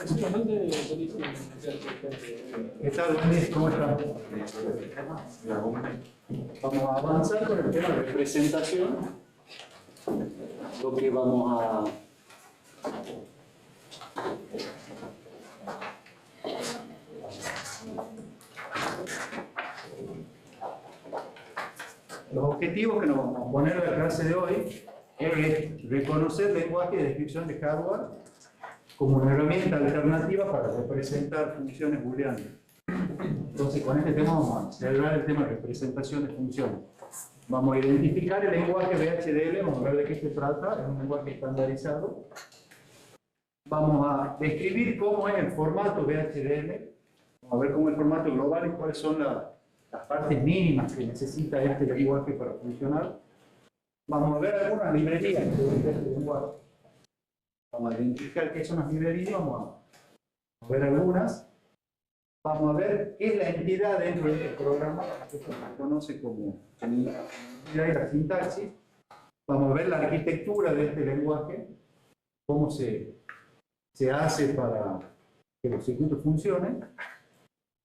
¿Qué tal, Luis? ¿Cómo estás? Vamos a avanzar con el tema de representación. Lo que vamos a... Los objetivos que nos vamos a poner en la clase de hoy es reconocer lenguaje de descripción de hardware como una herramienta alternativa para representar funciones booleanas. Entonces, con este tema vamos a cerrar el tema de representación de funciones. Vamos a identificar el lenguaje VHDL, vamos a ver de qué se trata, es un lenguaje estandarizado. Vamos a describir cómo es el formato VHDL, vamos a ver cómo es el formato global y cuáles son las partes mínimas que necesita este lenguaje para funcionar. Vamos a ver algunas librerías de este lenguaje. Vamos a identificar qué son las librerías, vamos a ver algunas. Vamos a ver qué es la entidad dentro de este programa, que se conoce como entidad y la sintaxis. Vamos a ver la arquitectura de este lenguaje, cómo se hace para que los circuitos funcionen.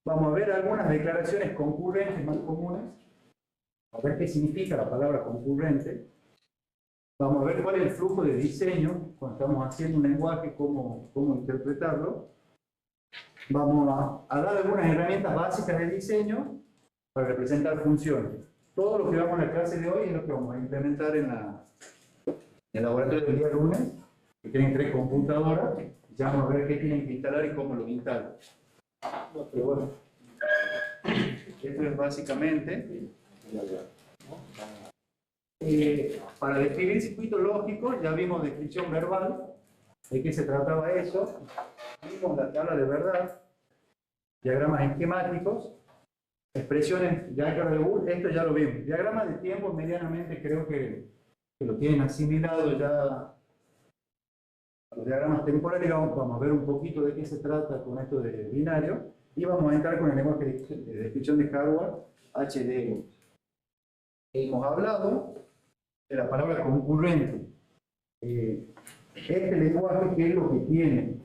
Vamos a ver algunas declaraciones concurrentes más comunes, a ver qué significa la palabra concurrente. Vamos a ver cuál es el flujo de diseño, cuando estamos haciendo un lenguaje, cómo interpretarlo. Vamos a dar algunas herramientas básicas de diseño para representar funciones. Todo lo que vamos a la clase de hoy es lo que vamos a implementar en el laboratorio del día lunes, que tienen 3 computadoras. Ya vamos a ver qué tienen que instalar y cómo lo instalan. Pero bueno, esto es básicamente... para describir circuitos lógicos, ya vimos descripción verbal, de qué se trataba eso, vimos la tabla de verdad, diagramas esquemáticos, expresiones de álgebra de Boole, esto ya lo vimos. Diagramas de tiempo medianamente creo que lo tienen asimilado ya a los diagramas temporales. Vamos a ver un poquito de qué se trata con esto de binario, y vamos a entrar con el lenguaje de descripción de hardware, HDL. Hemos hablado de la palabra concurrente. Este lenguaje, ¿qué es lo que tiene?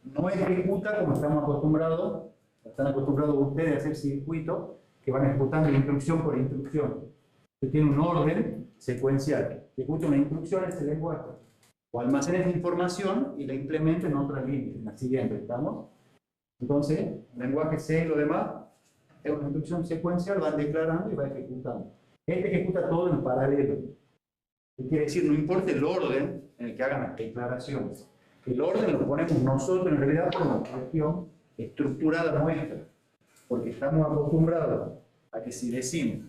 No ejecuta como estamos acostumbrados, están acostumbrados ustedes a hacer circuitos que van ejecutando instrucción por instrucción. Que tiene un orden secuencial. Ejecuta una instrucción en ese lenguaje, o almacena esa información y la implementa en otra línea, en la siguiente, ¿estamos? Entonces, el lenguaje C y lo demás es una instrucción secuencial, va declarando y va ejecutando. Este ejecuta todo en paralelo. ¿Qué quiere decir? No importa el orden en el que hagan las declaraciones. El orden lo ponemos nosotros en realidad como una cuestión estructurada nuestra. Porque estamos acostumbrados a que si decimos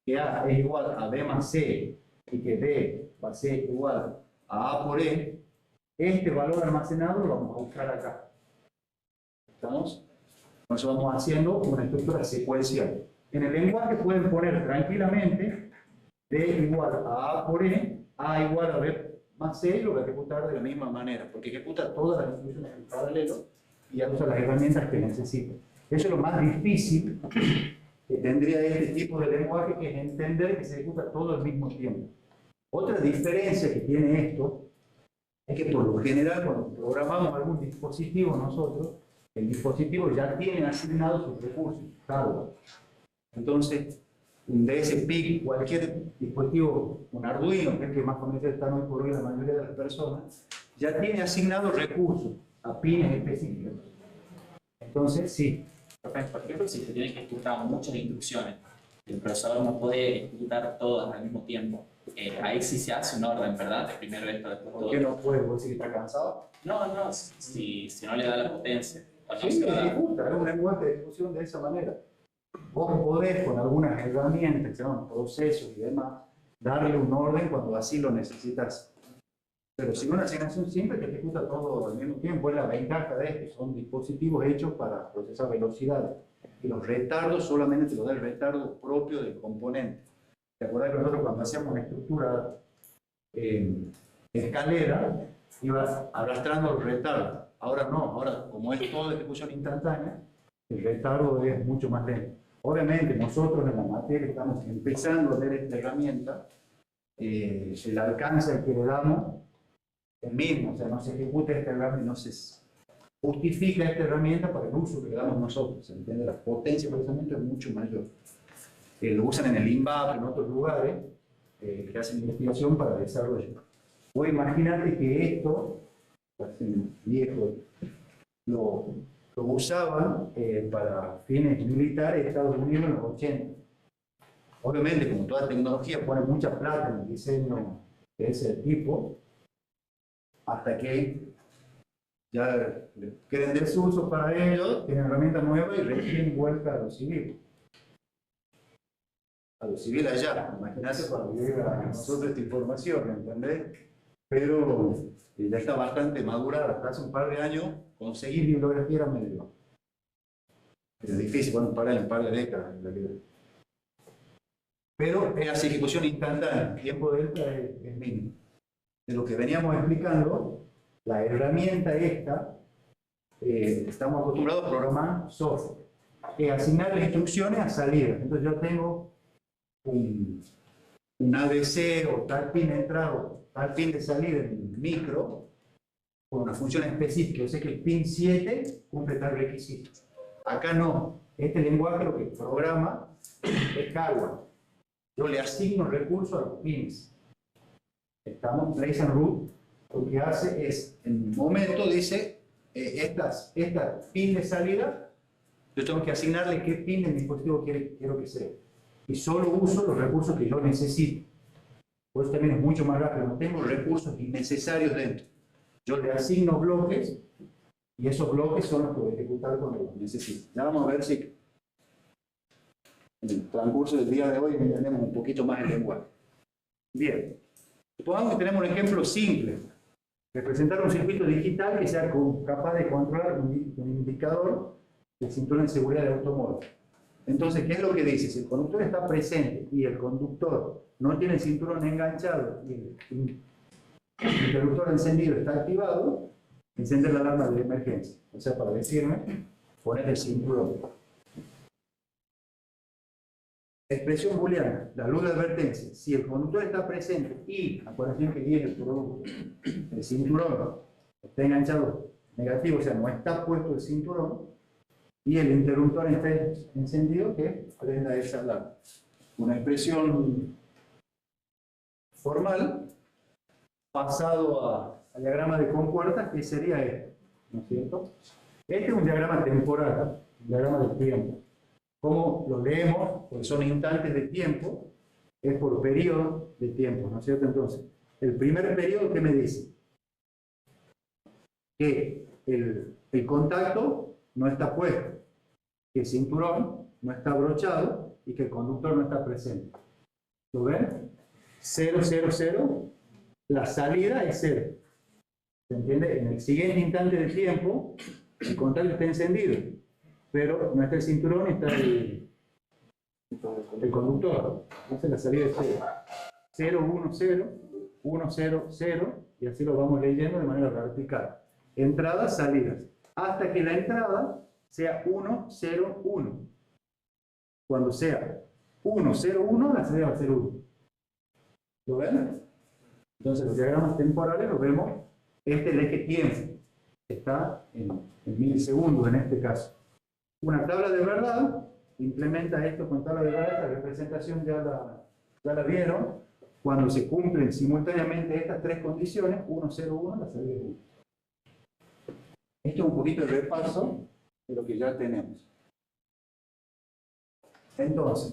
que A es igual a B más C y que B va a ser igual a A por E, este valor almacenado lo vamos a buscar acá. ¿Estamos? Entonces vamos haciendo una estructura secuencial. En el lenguaje pueden poner tranquilamente D igual a A por E, A igual a B más C, y lo va a ejecutar de la misma manera, porque ejecuta todas las instrucciones en paralelo y ya usa las herramientas que necesita. Eso es lo más difícil que tendría este tipo de lenguaje, que es entender que se ejecuta todo al mismo tiempo. Otra diferencia que tiene esto es que por lo general cuando programamos algún dispositivo nosotros, el dispositivo ya tiene asignados sus recursos, hardware. Entonces, un DSP, cualquier dispositivo, un Arduino, que es el que más comercial está hoy por hoy la mayoría de las personas, ya tiene asignados recursos a pines específicos. Entonces, sí. Por ejemplo, si se tienen que ejecutar muchas instrucciones, el procesador no puede ejecutar todas al mismo tiempo. Ahí sí se hace un orden, ¿verdad? De primero esto, después todo. ¿Por qué no puede? ¿Vos decís que está cansado? No, si no le da la potencia. Sí, ejecuta, es un lenguaje de ejecución de esa manera. Vos podés, con algunas herramientas, que se llaman procesos y demás, darle un orden cuando así lo necesitas. Pero si una asignación simple te ejecuta todo al mismo tiempo, es la ventaja de esto. Son dispositivos hechos para procesar velocidades. Y los retardos solamente te lo da el retardo propio del componente. ¿Te acuerdas que nosotros cuando hacíamos una estructura escalera, ibas arrastrando los retardos? Ahora no, ahora como es todo de ejecución instantánea, el retardo es mucho más lento. Obviamente nosotros en la materia estamos empezando a ver esta herramienta, el alcance al que le damos el mismo, o sea, no se ejecuta esta herramienta, no se justifica esta herramienta para el uso que le damos nosotros, ¿se entiende? La potencia de procesamiento es mucho mayor. Lo usan en el INVAP, en otros lugares, que hacen investigación para desarrollo. Vos imaginate que esto, viejo, lo usaban para fines militares de Estados Unidos en los 80. Obviamente, como toda tecnología, pone mucha plata en el diseño de ese tipo, hasta que ya quieren desuso para ellos, tienen herramientas nuevas y recién vuelta a lo civil. A lo civil allá, imagínate cuando llega a nosotros esta información, ¿entendés? Pero ya está bastante madurada, hasta hace un par de años, conseguir bibliografía era medio difícil, bueno, un par de décadas en realidad. Pero es así, ejecución instantánea, el tiempo delta es mínimo. De lo que veníamos explicando, la herramienta esta, estamos acostumbrados a programar software, que asignarle instrucciones a salida. Entonces yo tengo un ADC o tal pin de entrada o tal pin de salida en el micro, con una función específica. Yo sé que el pin 7 cumple tal requisito. Acá no. Este lenguaje lo que programa es hardware. Yo le asigno recursos a los pins. Estamos place and route. Lo que hace es, en un momento dice, esta pin de salida, yo tengo que asignarle qué pin del dispositivo quiero que sea. Y solo uso los recursos que yo necesito. Por eso también es mucho más rápido. No tengo recursos innecesarios dentro. Yo le asigno bloques y esos bloques son los que voy a ejecutar cuando los necesito. Ya vamos a ver si en el transcurso del día de hoy entendemos un poquito más el lenguaje. Bien. Supongamos que tenemos un ejemplo simple. Representar un circuito digital que sea capaz de controlar un indicador de cinturón de seguridad de automóvil. Entonces, ¿qué es lo que dice? Si el conductor está presente y el conductor no tiene el cinturón enganchado y el interruptor encendido está activado, encender la alarma de emergencia. O sea, para decirme, poner el cinturón. Expresión booleana, la luz de advertencia. Si el conductor está presente y, acuérdense que viene el cinturón está enganchado negativo, o sea, no está puesto el cinturón, y el interruptor está encendido, que prenda esa alarma. Una expresión formal pasado a diagrama de compuertas, que sería este, ¿no es cierto? Este es un diagrama temporal, un diagrama de tiempo. ¿Cómo lo leemos? Porque son instantes de tiempo, es por periodo de tiempo, ¿no es cierto? Entonces, el primer periodo, ¿qué me dice? Que el contacto no está puesto, que el cinturón no está abrochado y que el conductor no está presente. ¿Lo ven? 0, 0, 0. La salida es 0. ¿Se entiende? En el siguiente instante de tiempo, el contacto está encendido, pero no está el cinturón y está el conductor. Entonces la salida es 0. 0, 1, 0, 1, 0, 0, y así lo vamos leyendo de manera vertical. Entradas, salidas. Hasta que la entrada sea 1, 0, 1. Cuando sea 1, 0, 1, la salida va a ser 1. ¿Lo ven? Entonces los diagramas temporales los vemos. Este es el eje tiempo. Está en milisegundos en este caso. Una tabla de verdad implementa esto con tabla de verdad. La representación ya la vieron. Cuando se cumplen simultáneamente estas tres condiciones, 1, 0, 1, la salida es 1. Esto es un poquito el repaso de lo que ya tenemos. Entonces,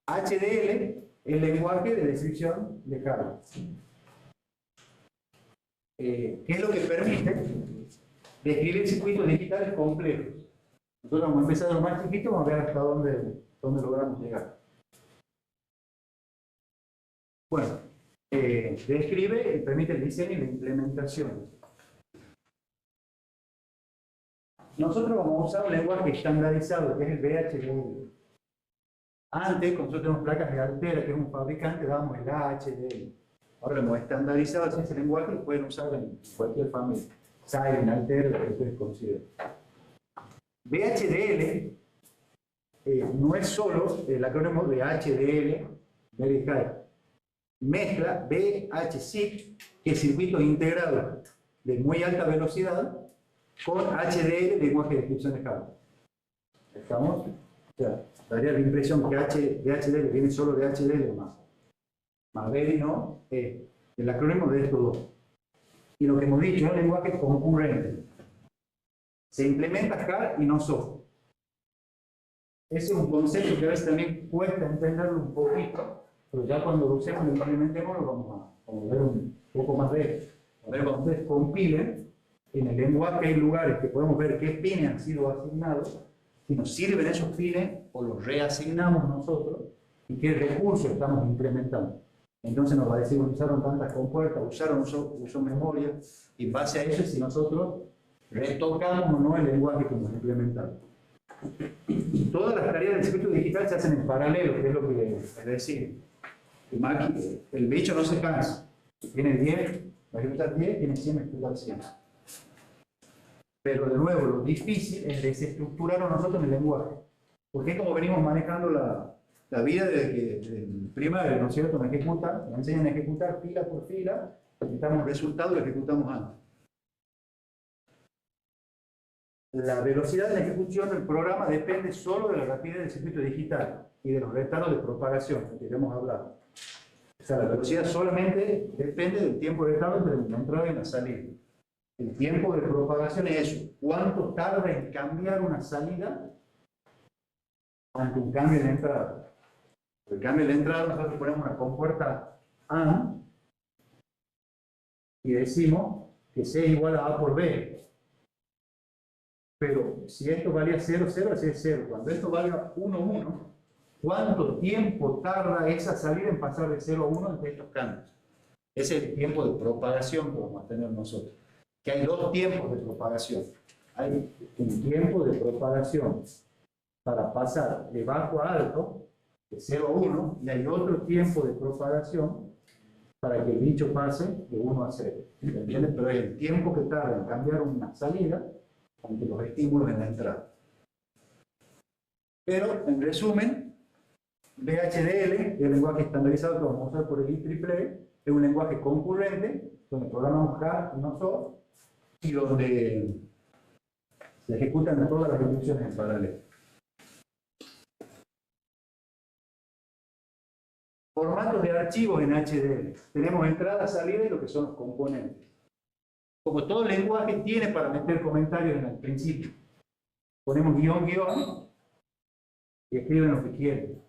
HDL es el lenguaje de descripción de hardware. ¿Qué es lo que permite describir circuitos digitales complejos? Nosotros vamos a empezar de lo más chiquito, vamos a ver hasta dónde logramos llegar. Bueno, describe y permite el diseño y la implementación. Nosotros vamos a usar un lenguaje estandarizado, que es el VHDL. Antes, cuando nosotros tenemos placas de Altera, que es un fabricante, dábamos el HDL. Ahora lo hemos estandarizado, ese lenguaje lo pueden usar en cualquier familia. Siren, Altera, lo que ustedes consideren. VHDL no es solo el acrónimo de HDL, Very High. mezcla VHSIC, que es circuito integrado de muy alta velocidad, con HDL, lenguaje de descripción de Java. ¿Estamos? O sea, daría la impresión que HDL viene solo de HDL más B y no, el acrónimo de estos dos. Y lo que hemos dicho es un lenguaje concurrente. Se implementa CAR y no software. Ese es un concepto que a veces también cuesta entenderlo un poquito, pero ya cuando lo usemos y lo implementemos lo vamos a ver un poco más de eso. A ver, cuando ustedes compilen, en el lenguaje hay lugares que podemos ver qué pines han sido asignados, si nos sirven esos pines o los reasignamos nosotros y qué recursos estamos implementando. Entonces nos va a decir, usaron tantas compuertas, usó memoria, y en base a eso si nosotros retocamos o no el lenguaje que hemos implementado. Todas las tareas del circuito digital se hacen en paralelo, que es lo que les decía. El bicho no se cansa. Tiene 10, va a ejecutar 10, tiene 100, va a ejecutar 100. Pero de nuevo, lo difícil es desestructurarlo nosotros en el lenguaje. Porque es como venimos manejando la vida del primario, ¿no es cierto? Nos enseñan a ejecutar fila por fila, necesitamos resultados y lo ejecutamos antes. La velocidad de la ejecución del programa depende solo de la rapidez del circuito digital y de los retardos de propagación, que hemos hablado. O sea, la velocidad solamente depende del tiempo de retardo entre la entrada y la salida. El tiempo de propagación es eso. ¿Cuánto tarda en cambiar una salida ante un cambio en la entrada? El cambio en la entrada, nosotros ponemos una compuerta AND y decimos que C es igual a A por B. Pero si esto valía 0, 0, así es 0. Cuando esto valga 1, 1, ¿cuánto tiempo tarda esa salida en pasar de 0 a 1 entre estos cambios? Ese es el tiempo de propagación que vamos a tener nosotros. Que hay dos tiempos de propagación. Hay un tiempo de propagación para pasar de bajo a alto, de 0 a 1, y hay otro tiempo de propagación para que el bicho pase de 1 a 0. ¿Entiendes? Pero es el tiempo que tarda en cambiar una salida ante los estímulos en la entrada. Pero, en resumen, VHDL, el lenguaje estandarizado que vamos a usar por el IEEE, es un lenguaje concurrente, donde programamos CAR y no SOF, y donde se ejecutan todas las ejecuciones en paralelo. Formatos de archivos en HDL. Tenemos entrada, salida y lo que son los componentes. Como todo lenguaje tiene para meter comentarios en el principio. Ponemos guión, guión y escriben lo que quieren.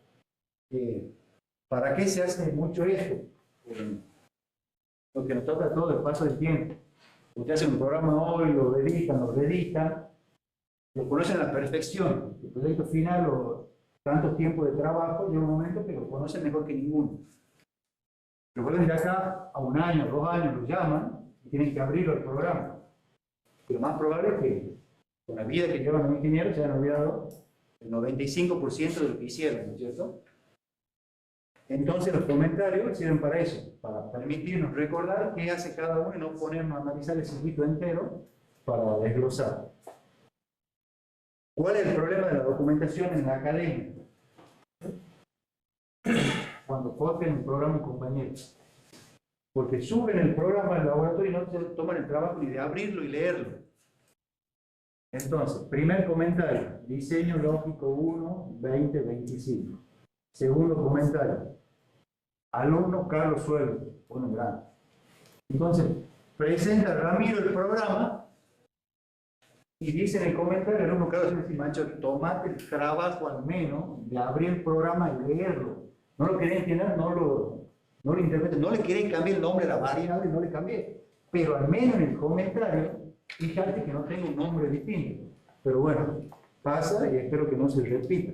¿Para qué se hace mucho esto? Porque nos toca todo el paso del tiempo. Ustedes hacen un programa hoy, lo editan, lo conocen a la perfección. El proyecto final, tanto tiempo de trabajo, llega un momento que lo conocen mejor que ninguno. Lo vuelven de acá a 1 año, 2 años, lo llaman y tienen que abrirlo al programa. Y lo más probable es que con la vida que llevan los ingenieros se hayan olvidado el 95% de lo que hicieron, ¿no es cierto? Entonces los comentarios sirven para eso, para permitirnos recordar qué hace cada uno y no ponernos a analizar el circuito entero para desglosar. ¿Cuál es el problema de la documentación en la academia? Cuando copian el programa un compañero. Porque suben el programa al laboratorio y no se toman el trabajo ni de abrirlo y leerlo. Entonces, primer comentario, diseño lógico 1, 2025. Segundo comentario, alumno Carlos Suelo, bueno, grande. Entonces, presenta Ramiro el programa y dice en el comentario, el alumno Carlos Suelo dice, macho, tomate el trabajo al menos de abrir el programa y leerlo. No lo quería entender, no lo interpreten, no le quería cambiar el nombre a la variable, no le cambié. Pero al menos en el comentario, fíjate que no tengo un nombre distinto. Pero bueno, pasa y espero que no se repita.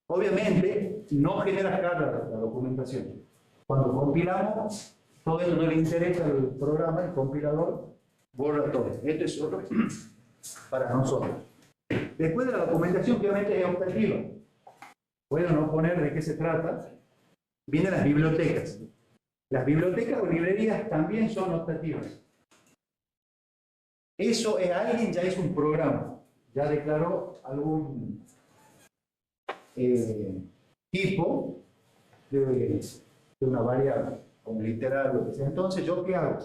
Obviamente, no genera carga la documentación. Cuando compilamos, todo eso no le interesa al programa, el compilador borra todo. Esto es solo para nosotros. Después de la documentación, que obviamente es optativa. Puedo no poner de qué se trata. Vienen las bibliotecas. Las bibliotecas o librerías también son optativas. Eso es alguien ya hizo un programa, ya declaró algún tipo de una variable, como literal, lo que sea. Entonces, ¿yo qué hago?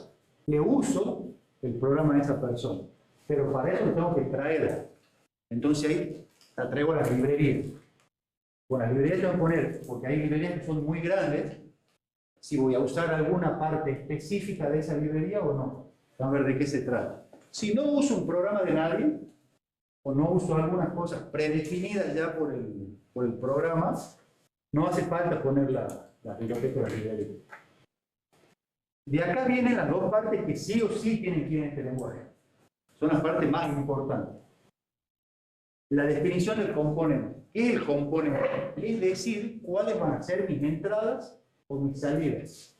Le uso el programa de esa persona, pero para eso lo tengo que traer. Entonces ahí la traigo a la librería. Con la librería tengo que poner, porque hay librerías que son muy grandes, si voy a usar alguna parte específica de esa librería o no. Vamos a ver de qué se trata. Si no uso un programa de nadie, o no uso algunas cosas predefinidas ya por el programa, no hace falta poner la biblioteca de la librería. De acá vienen las dos partes que sí o sí tienen que ir en este lenguaje. Son las partes más importantes. La definición del componente. ¿Qué es el componente? Es decir, cuáles van a ser mis entradas o mis salidas.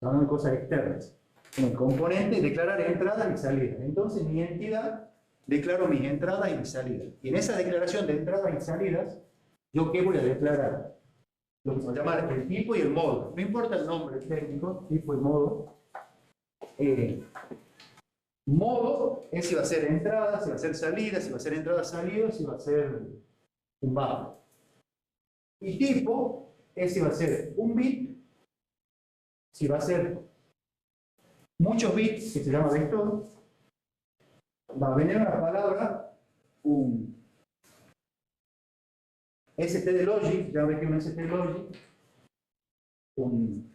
Hablando de cosas externas. En el componente, declarar entradas y salidas. Entonces, mi entidad, declaro mis entradas y mis salidas. Y en esa declaración de entradas y salidas, ¿yo qué voy a declarar? Lo que se llama el tipo y el modo. No importa el nombre técnico, tipo y modo. Modo es si va a ser entrada, si va a ser salida, si va a ser entrada, salida, si va a ser un bajo. Y tipo es si va a ser un bit, si va a ser muchos bits, que se llama vector. Va a venir una palabra, un ST de logic, ya ves que un ST de logic, un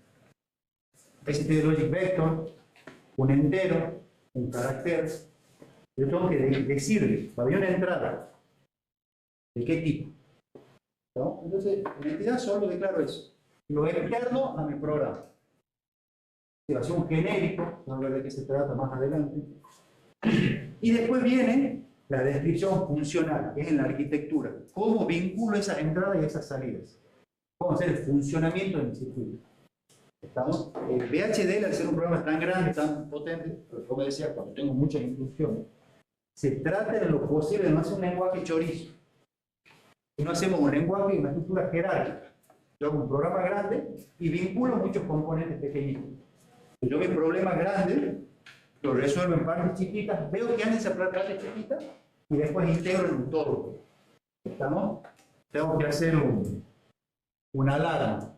ST de logic vector, un entero, un carácter. Yo tengo que decirle, va a venir una entrada. ¿De qué tipo? ¿No? Entonces, en entidad solo declaro eso. Lo externo a mi programa. Que va a ser un genérico, vamos a ver de qué se trata más adelante. Y después viene la descripción funcional, que es en la arquitectura. ¿Cómo vinculo esas entradas y esas salidas? ¿Cómo hacer el funcionamiento del circuito? ¿Estamos? El VHDL, al ser un programa tan grande, tan potente, pero como decía, cuando tengo muchas instrucciones, se trata de lo posible de no hacer un lenguaje chorizo. Y no hacemos un lenguaje y una estructura jerárquica. Yo hago un programa grande y vinculo muchos componentes pequeñitos. Yo mis problemas grandes los resuelvo en partes chiquitas, veo que han esa parte chiquita y después integro en un todo. ¿Estamos? Tengo que hacer una alarma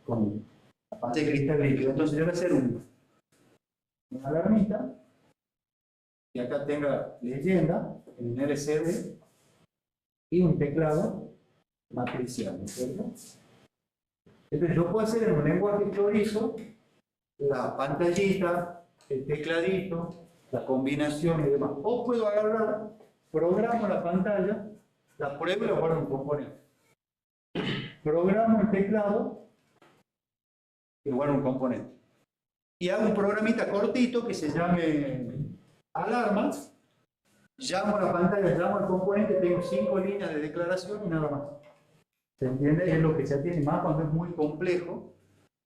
con la parte de cristal líquido. Entonces yo voy a hacer una alarmita que acá tenga leyenda en un LCD y un teclado matricial, ¿no es cierto? Entonces yo puedo hacer en un lenguaje chorizo la pantallita, el tecladito, la combinación y demás. O puedo agarrar, programo la pantalla, la pruebo y la guardo en un componente. Programo el teclado y guardo un componente. Y hago un programita cortito que se llame alarmas. Llamo a la pantalla, llamo al componente, tengo 5 líneas de declaración y nada más. ¿Se entiende? Es lo que se atiende más cuando es muy complejo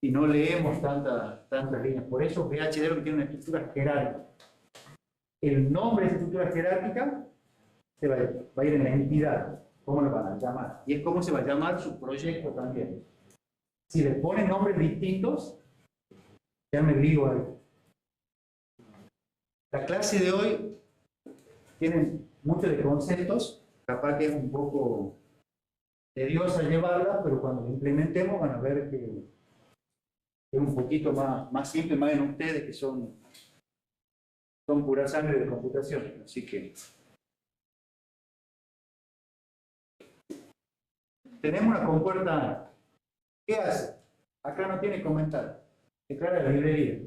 y no leemos tantas líneas. Por eso VHD lo que tiene una estructura jerárquica. El nombre de esa estructura jerárquica se va a ir en la entidad. ¿Cómo lo van a llamar? Y es cómo se va a llamar su proyecto también. Si le ponen nombres distintos, ya me digo ahí. La clase de hoy tiene mucho de conceptos, capaz que es un poco tediosa llevarla, pero cuando la implementemos van a ver que es un poquito más simple, más en ustedes que son pura sangre de computación. Así que tenemos una compuerta A. ¿Qué hace? Acá no tiene comentario. Declara la librería.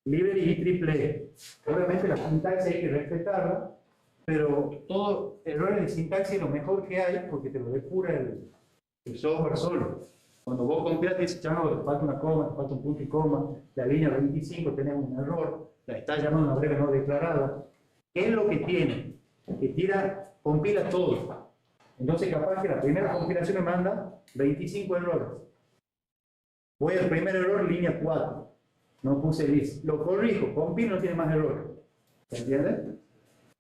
Librería y triple E. Obviamente la sintaxis hay que respetarla, pero todo errores de sintaxis es lo mejor que hay porque te lo depura el software solo. Cuando vos compilas te dice, ya no, te falta una coma, te falta un punto y coma, la línea 25 tenemos un error, la está llamando una breve no declarada. ¿Qué es lo que tiene? Que compila todo. Entonces capaz que la primera compilación me manda 25 errores. Voy al primer error, línea 4. No puse 10. Lo corrijo, compilo, no tiene más errores. ¿Se entiende?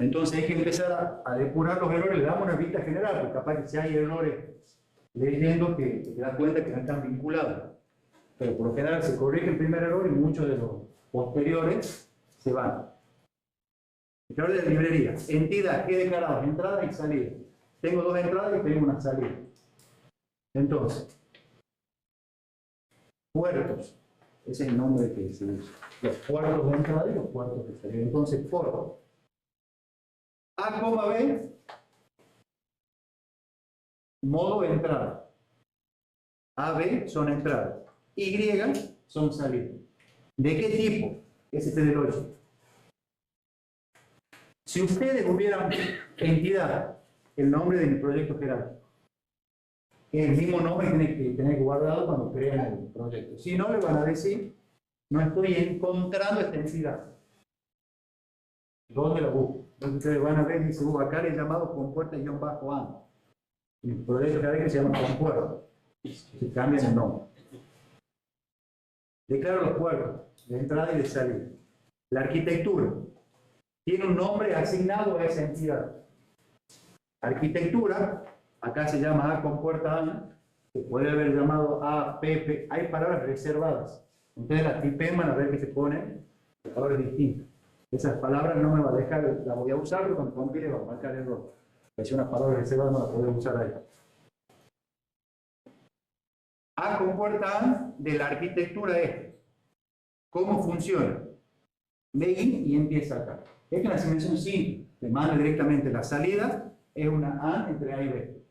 Entonces hay que empezar a depurar los errores, le damos una vista general, porque capaz que si hay errores leyendo que te das cuenta que no están vinculados. Pero por lo general se corrige el primer error y muchos de los posteriores se van. Error de la librería. Entidad, ¿qué declaramos? Entrada y salida. Tengo dos entradas y tengo una salida. Entonces, puertos. Ese es el nombre que se usa. Los puertos de entrada y los puertos de salida. Entonces, por A, B, modo de entrada. A, B son entradas. Y son salidas. ¿De qué tipo? STD8. Si ustedes hubieran entidad, el nombre de mi proyecto jerárquico, es el mismo nombre que tienen que tener guardado cuando crean el proyecto. Si no, le van a decir, no estoy encontrando esta entidad. ¿Dónde la busco? Entonces ustedes van a ver, dice, acá le he llamado compuerta-an. El proyecto jerárquico se llama compuerta. Se cambia el nombre. Declaro los puertos de entrada y de salida. La arquitectura tiene un nombre asignado a esa entidad. Arquitectura, acá se llama A compuerta AN, se puede haber llamado A, P, hay palabras reservadas. Ustedes las tipen, van a ver que se ponen palabras distintas. Esas palabras no me va a dejar, las voy a usar, pero cuando compile va a marcar el error. Si una palabra reservada no la podemos usar ahí. A compuerta AN de la arquitectura es cómo funciona. Begin y empieza acá. Es una asignación simple, le manda directamente la salida, es una AN entre A y B.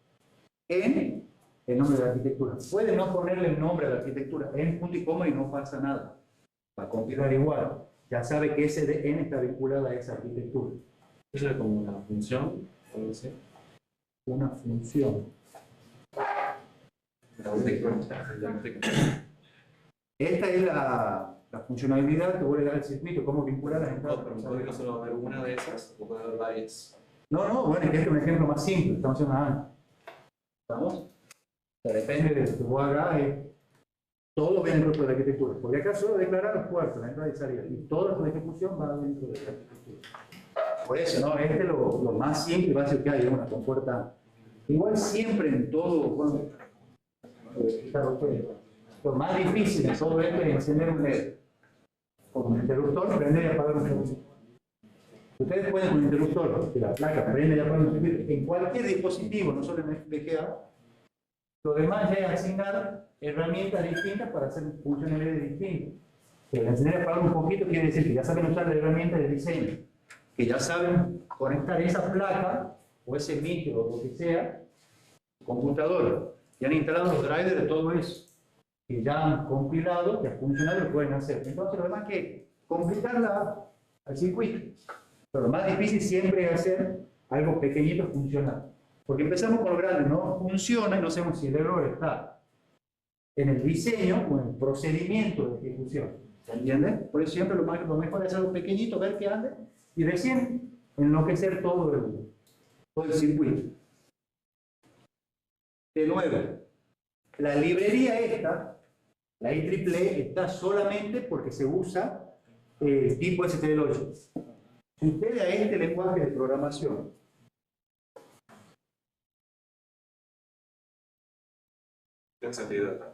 En el nombre de la arquitectura. Puede no ponerle el nombre a la arquitectura, en punto y coma y no pasa nada. Va a compilar igual. Ya sabe que ese de N está vinculado a esa arquitectura. ¿Eso es como una función? ¿O algo así? Una función. Esta es la funcionalidad que voy a dar al circuito, cómo vincular las entradas. No, pero en código solo va a haber una de esas, o puede haber varias. No, bueno, este es un ejemplo más simple, estamos haciendo una AND. ¿Estamos? O sea, depende de lo que vos hagas, todo viene dentro de la arquitectura. Porque acá solo declarar los puertos, la entrada y salida, y toda tu ejecución va dentro de la arquitectura. Por eso, ¿no? Este es lo más simple y básico que hay, es una compuerta. Igual siempre en todo, bueno, lo más difícil de todo esto es encender un LED. Con un interruptor, prender y apagar un circuito. Ustedes pueden con un interruptor, que la placa prende y apaga un circuito, en cualquier dispositivo, no solo en FPGA. Lo demás ya es asignar herramientas distintas para hacer funcionalidades distintas. El encender y apagar un poquito quiere decir que ya saben usar la herramienta de diseño, que ya saben conectar esa placa o ese micro o lo que sea, computadora, y han instalado los drivers de todo eso, que ya han compilado, que ha funcionado y lo pueden hacer. Entonces lo demás que complicarla al circuito. Pero lo más difícil siempre es hacer algo pequeñito funcional. Porque empezamos con lo grande, no funciona y no sabemos si el error está en el diseño o en el procedimiento de ejecución. ¿Se entiende? Por eso siempre lo mejor es algo pequeñito, ver que ande y recién enloquecer todo el circuito. De nuevo, la librería esta, la IEEE, está solamente porque se usa el tipo STD8. Si ustedes a este lenguaje de programación ¿Tiene sentido?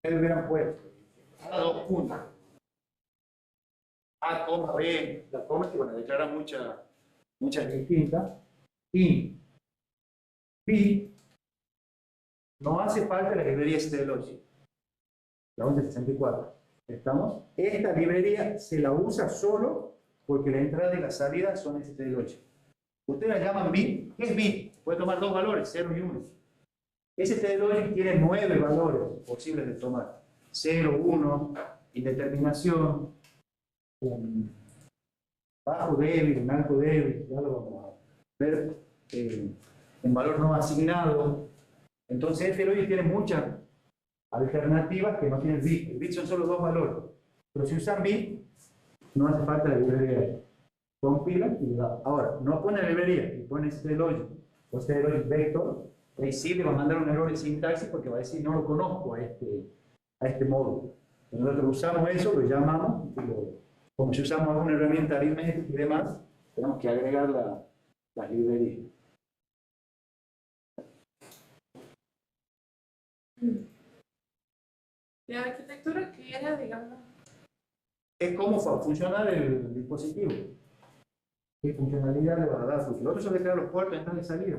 ustedes hubieran puesto a dos puntos. A, coma, B, las comas que van a declarar muchas distintas. Y B, no hace falta la librería STD8, la 1164. ¿Estamos? Esta librería se la usa solo porque la entrada y la salida son STD8. Ustedes la llaman bit. ¿Qué es bit? Puede tomar dos valores, 0 y 1. STD8 tiene 9 valores posibles de tomar. 0, 1, indeterminación, un bajo débil, un alto débil, ya lo vamos a ver, en valor no asignado. Entonces STD8 tiene muchas alternativas que no tienen bit. El bit son solo dos valores. Pero si usan bit, no hace falta la librería. Compila y le da. Ahora, no pone la librería y pone STD8 o STD8 vector. Ahí sí le va a mandar un error de sintaxis porque va a decir no lo conozco a este a este módulo. Nosotros usamos eso, lo llamamos, como si usamos alguna herramienta aritmética y demás, tenemos que agregar las librerías. La arquitectura que era, digamos, Es cómo va a funcionar el dispositivo. ¿Qué funcionalidad le va a dar? Porque lo otro es declarar los puertos de entrada y salida.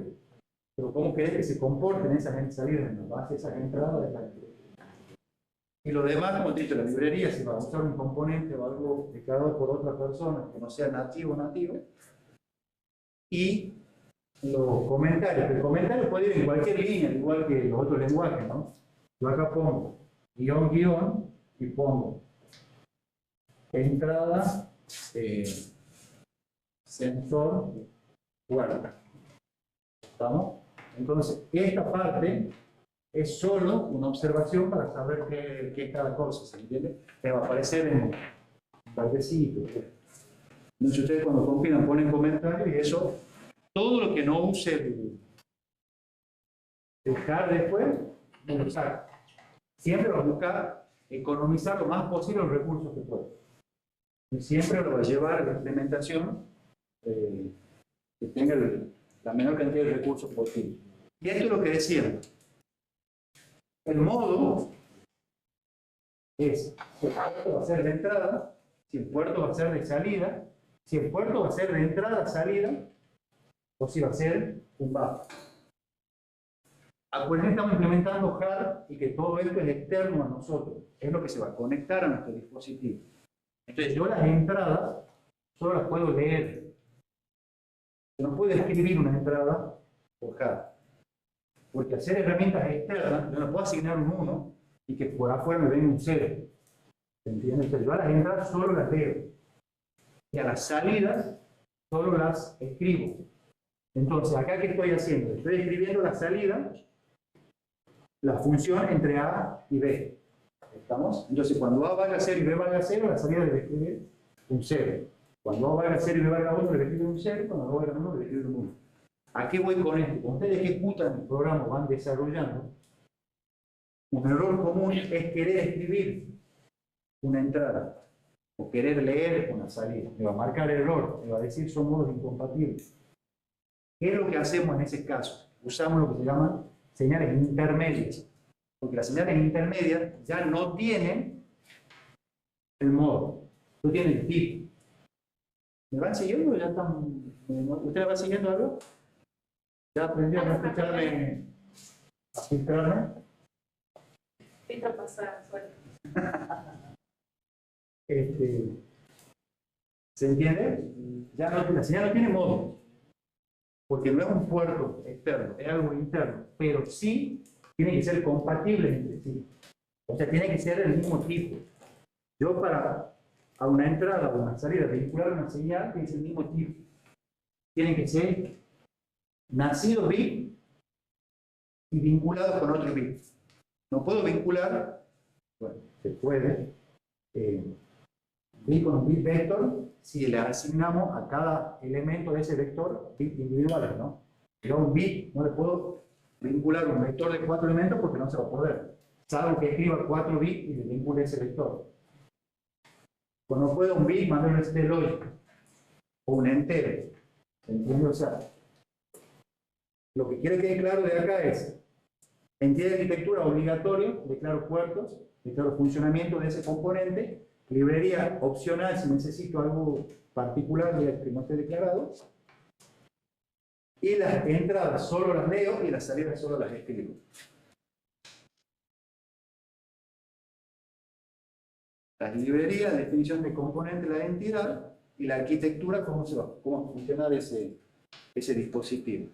Pero ¿cómo querés que se comporten esas salidas en la base de esas entradas de la... Y lo demás, como te he dicho, la librería, si va a usar un componente o algo declarado por otra persona que no sea nativo o nativo. Y los comentarios. El comentario puede ir en cualquier línea, igual que los otros lenguajes, ¿no? Yo acá pongo guión, guión, y pongo entrada, sensor, guarda. ¿Estamos? Entonces, esta parte es solo una observación para saber qué es cada cosa, ¿se entiende? Que va a aparecer en verdecito. Entonces, ustedes cuando compilan ponen comentarios y eso, todo lo que no use el CAR después, no lo saca. Siempre va a buscar economizar lo más posible los recursos que pueda. Y siempre lo va a llevar a la implementación que tenga la menor cantidad de recursos posible. Y esto es lo que decía. El modo es si el puerto va a ser de entrada, si el puerto va a ser de salida, si el puerto va a ser de entrada, salida, o si va a ser un buffer. Acuérdense, estamos implementando HAR y que todo esto es externo a nosotros. Es lo que se va a conectar a nuestro dispositivo. Entonces yo las entradas solo las puedo leer. Yo no puedo escribir una entrada por HAR. Porque hacer herramientas externas, yo no puedo asignar un 1 y que por afuera me venga un 0. ¿Se entiende? Entonces yo a las entradas solo las leo. Y a las salidas solo las escribo. Entonces, acá ¿qué estoy haciendo? Estoy escribiendo la salida, la función entre A y B. ¿Estamos? Entonces, cuando A valga 0 y B valga 0, la salida debe escribir un 0. Cuando A valga 0 y B valga 1, debe escribir un 0. Cuando A valga 1, debe escribir un 1. ¿A qué voy con esto? Cuando ustedes ejecutan el programa, van desarrollando, un error común es querer escribir una entrada o querer leer una salida. Me va a marcar error, me va a decir son modos incompatibles. ¿Qué es lo que hacemos en ese caso? Usamos lo que se llaman señales intermedias. Porque las señales intermedias ya no tienen el modo, no tienen el tipo. ¿Me van siguiendo o ya están? ¿Ustedes van siguiendo algo? ¿Ya aprendieron a escucharme, a filtrarme? filtro pasar, suerte. ¿Se entiende? Ya no, la señal no tiene modo. Porque no es un puerto externo, es algo interno, pero sí tiene que ser compatible entre sí. O sea, tiene que ser el mismo tipo. Yo para a una entrada o una salida vincular una señal que es el mismo tipo. Tienen que ser nacidos bit y vinculados con otro bit. No puedo vincular, bueno, se puede, bit con un bit vector si le asignamos a cada elemento de ese vector bits individuales, ¿no? Pero a un bit no le puedo vincular un vector de 4 elementos porque no se va a poder. Salvo que escriba 4 bits y le vincule ese vector. Pues no puedo un bit mandarle este lógico o un entero. ¿Se entiende? O sea, lo que quiere que quede claro de acá es, entidad de arquitectura obligatorio, declaro puertos, declaro funcionamiento de ese componente, librería opcional si necesito algo particular que no esté declarado, y las entradas solo las leo y las salidas solo las escribo. Las librerías, definición de componente, la entidad, y la arquitectura, cómo va a funcionar ese dispositivo.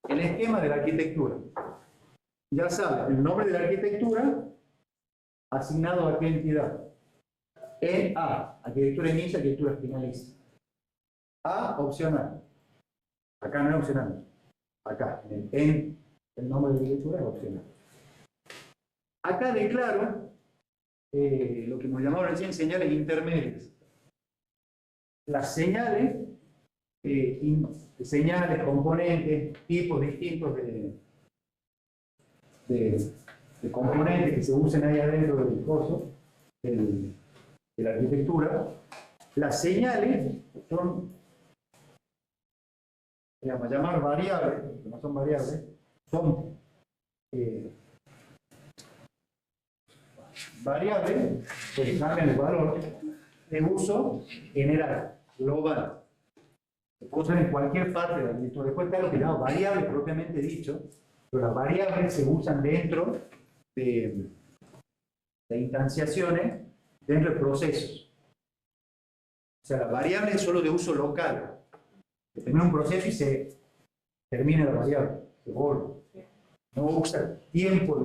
El esquema de la arquitectura. Ya saben, el nombre de la arquitectura asignado a qué entidad. En A, arquitectura inicia, arquitectura finaliza. A, opcional. Acá no es opcional. Acá, en el nombre de la arquitectura es opcional. Acá declaro lo que hemos llamado recién señales intermedias. Las señales, señales, componentes, tipos distintos de de componentes que se usen ahí adentro del coso, de la arquitectura. Las señales son, digamos, llamar variables, que no son variables, son variables que cambian el valor de uso general, global. Se puede usar en cualquier parte de la arquitectura. Después está lo que llamamos variables propiamente dicho, pero las variables se usan dentro de instanciaciones, dentro de procesos. O sea, las variables son solo de uso local. Se termina un proceso y se termina la variable, se borra. No usa tiempo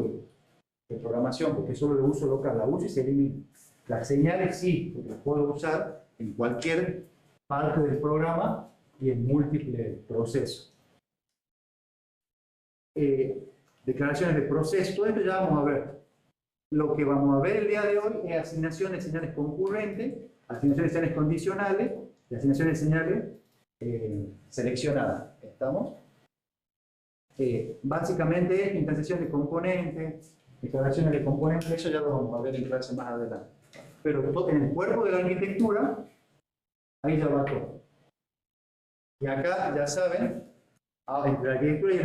de programación porque es solo de uso local, la uso y se elimina. Las señales sí, porque las puedo usar en cualquier parte del programa y en múltiples procesos. Declaraciones de proceso, todo esto ya vamos a ver. Lo que vamos a ver el día de hoy es asignación de señales concurrentes, asignación de señales condicionales y asignación de señales seleccionadas. ¿Estamos? Básicamente es instanciación de componentes, declaraciones de componentes, eso ya lo vamos a ver en clase más adelante. Pero en el cuerpo de la arquitectura, ahí ya va todo. Y acá, ya saben, entre la arquitectura y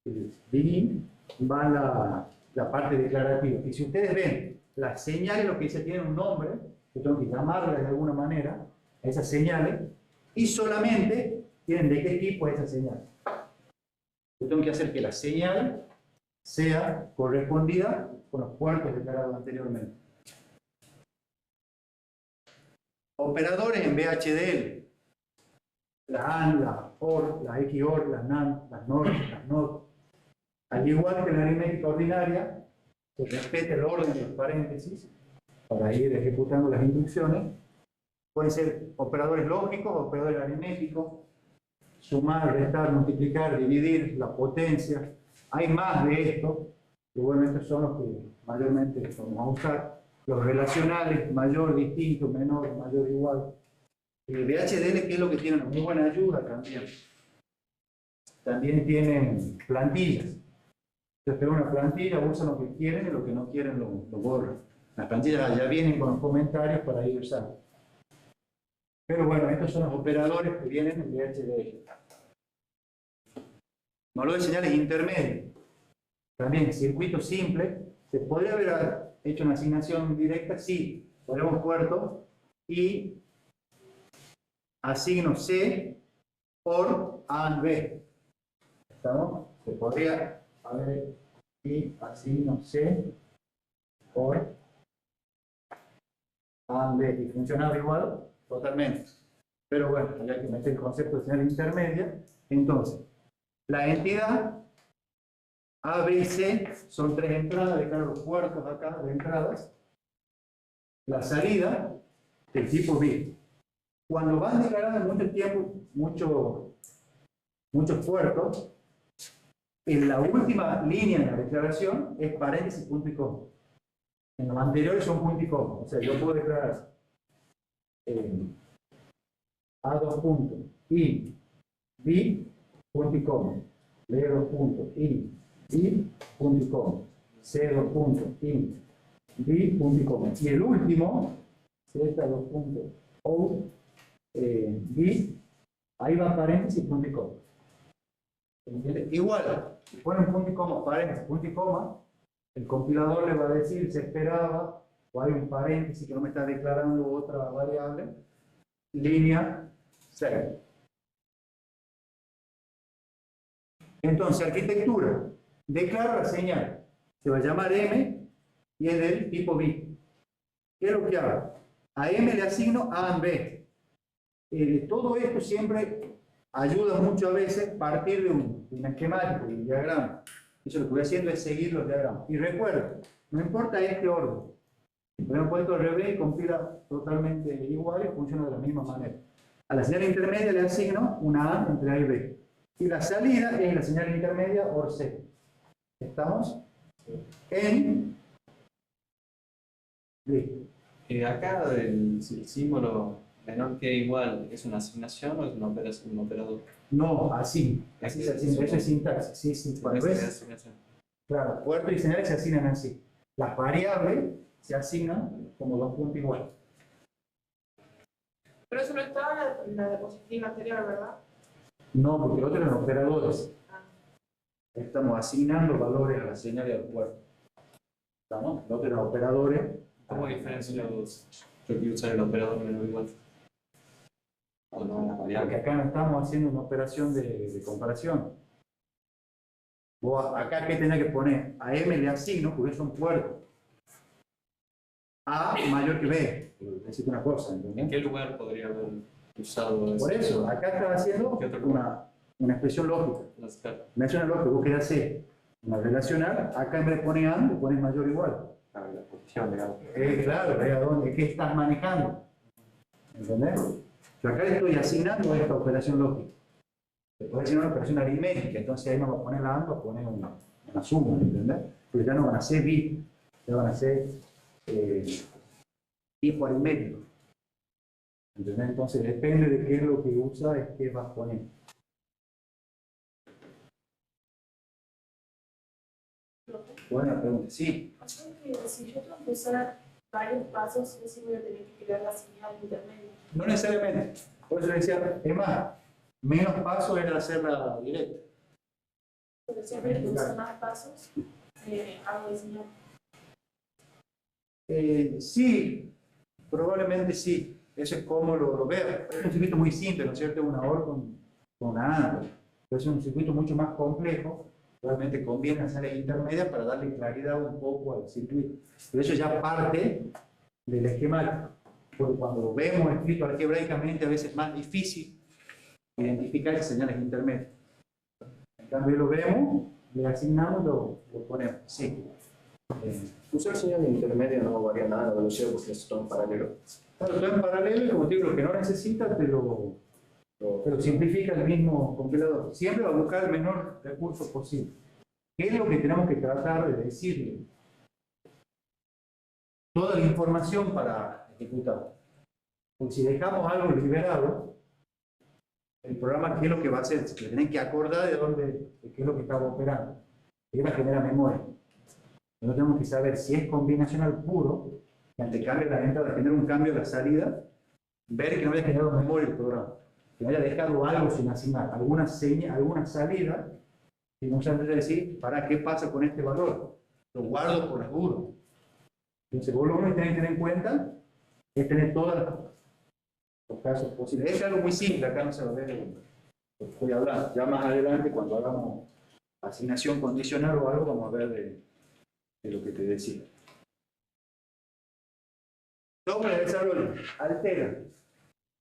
el begin va la parte declarativa. Y si ustedes ven, las señales, lo que dice, tienen un nombre, yo tengo que llamarlas de alguna manera, a esas señales, y solamente tienen de qué tipo es esa señal. Yo tengo que hacer que la señal sea correspondida con los puertos declarados anteriormente. Operadores en VHDL. La AND, la OR, la XOR, la NAND, las NOR, las NOT. Al igual que en la aritmética ordinaria, se respeta el orden de los paréntesis para ir ejecutando las instrucciones. Pueden ser operadores lógicos, operadores aritméticos, sumar, restar, multiplicar, dividir, la potencia. Hay más de esto, que bueno, estos son los que mayormente vamos a usar. Los relacionales, mayor, distinto, menor, mayor, igual. VHDL, que es lo que tiene una muy buena ayuda también. También tienen plantillas. Entonces, tengo una plantilla, usan lo que quieren y lo que no quieren lo borran. Las plantillas ya vienen con los comentarios para ir usando. Pero bueno, estos son los operadores que vienen en VHDL. Valor de señales intermedias. También, circuito simple. ¿Se podría haber hecho una asignación directa? Sí. Ponemos puerto y asigno C por A y B. ¿Estamos? Se podría haber y asigno C por A y B. Y funcionaba igual, totalmente. Pero bueno, hay que meter el concepto de señal intermedia. Entonces, la entidad A, B y C son tres entradas, declaro los puertos acá de entradas. La salida del tipo B. Cuando van declarando mucho tiempo, muchos puertos, en la última línea de la declaración es paréntesis, punto y coma. En los anteriores son punto y coma. O sea, yo puedo declarar A2 puntos y B punto y coma. B2 puntos y B punto y coma. C2 puntos y B punto y coma. Y el último, Z2 puntos O B, ahí va paréntesis, punto y coma. Igual, si ponen punto y coma, paréntesis, punto y coma, el compilador le va a decir se esperaba, o hay un paréntesis que no me está declarando otra variable, línea 6. Entonces, arquitectura, declaro la señal, se va a llamar M y es del tipo B. ¿Qué es lo que hago? A M le asigno A y B. Todo esto siempre ayuda mucho a veces a partir de un esquemático, de un diagrama. Eso lo que voy haciendo es seguir los diagramas. Y recuerda, no importa este orden. Lo hemos puesto al revés y compila totalmente igual y funciona de la misma manera. A la señal intermedia le asigno una A entre A y B. Y la salida es la señal intermedia OR C. ¿Estamos? En B. Acá el símbolo menor que igual, ¿es una asignación o es una operación, un operador? No, así. Así se asigna. Eso es sintaxis. Sí, sí. Cuando Esa es ves, asignación. Claro, puertos y señales se asignan así. Las variables se asignan como dos puntos iguales. Pero eso no estaba en la diapositiva anterior, ¿verdad? No, porque los otros eran operadores. Ah. Estamos asignando valores a la señal y al puerto. ¿Estamos? Los otros eran operadores. ¿Cómo diferencio yo quiero usar el operador menor igual? O no, Porque acá no estamos haciendo una operación de comparación. Vos acá, ¿qué tenés que poner? A M le asigno, porque es un puerto. A mayor que B. Necesito una cosa, ¿entendés? ¿En qué lugar podría haber usado Por eso, acá estás haciendo ¿Qué otro? una expresión lógica. las cartas? Una expresión lógica, vos querés hacer una relacional, acá en vez de poner AND, le pones mayor o igual. La posición, digamos. Claro, ¿a dónde? ¿Qué estás manejando? ¿Entendés? Yo acá le estoy asignando esta operación lógica. Después asignar una operación aritmética, entonces ahí no va a poner la AND, va a poner una suma, ¿entendés? Porque ya no van a ser bits, ya van a ser tipo aritmético. ¿Entendés? Entonces depende de qué es lo que usa, es qué vas a poner. Buena pregunta, sí. Si yo tengo que usar varios pasos, yo sí voy a tener que crear la señal intermedia. No necesariamente. Por eso le decía, es más, menos pasos era hacerla directa. Pero siempre que uso más pasos, hago de señal. Sí, probablemente sí. Eso es como lo veo. Es un circuito muy simple, ¿no es cierto? Una OR con una AND. Pero es un circuito mucho más complejo. Realmente conviene hacer intermedia para darle claridad un poco al circuito. Pero eso ya parte del esquema, porque cuando lo vemos escrito algebraicamente a veces es más difícil identificar esas señales intermedias. En cambio lo vemos, le asignamos, lo ponemos. Sí. Usar señal intermedia no varía nada la velocidad porque es todo en paralelo. Claro, todo en paralelo y como te digo, lo que no necesita pero simplifica el mismo compilador. Siempre va a buscar el menor recurso posible. ¿Qué es lo que tenemos que tratar de decirle? Toda la información para ejecutar. Porque si dejamos algo liberado, el programa, ¿qué es lo que va a hacer? Se tienen que acordar de qué es lo que estaba operando. Y va a generar memoria. Nosotros tenemos que saber si es combinacional puro, que ante cambio la entrada genera un cambio a la salida, ver que no haya generado memoria el programa. Que no haya dejado algo sin asignar, alguna seña, alguna salida, y muchas veces decir, ¿para qué pasa con este valor? Lo guardo por seguro. Entonces, vos lo único que tenés que tener en cuenta es tener todos los casos posibles. Es algo muy simple, acá no se va a ver, voy a hablar. Ya más adelante, cuando hagamos asignación condicional o algo, vamos a ver de lo que te decía. Software de desarrollo, Altera.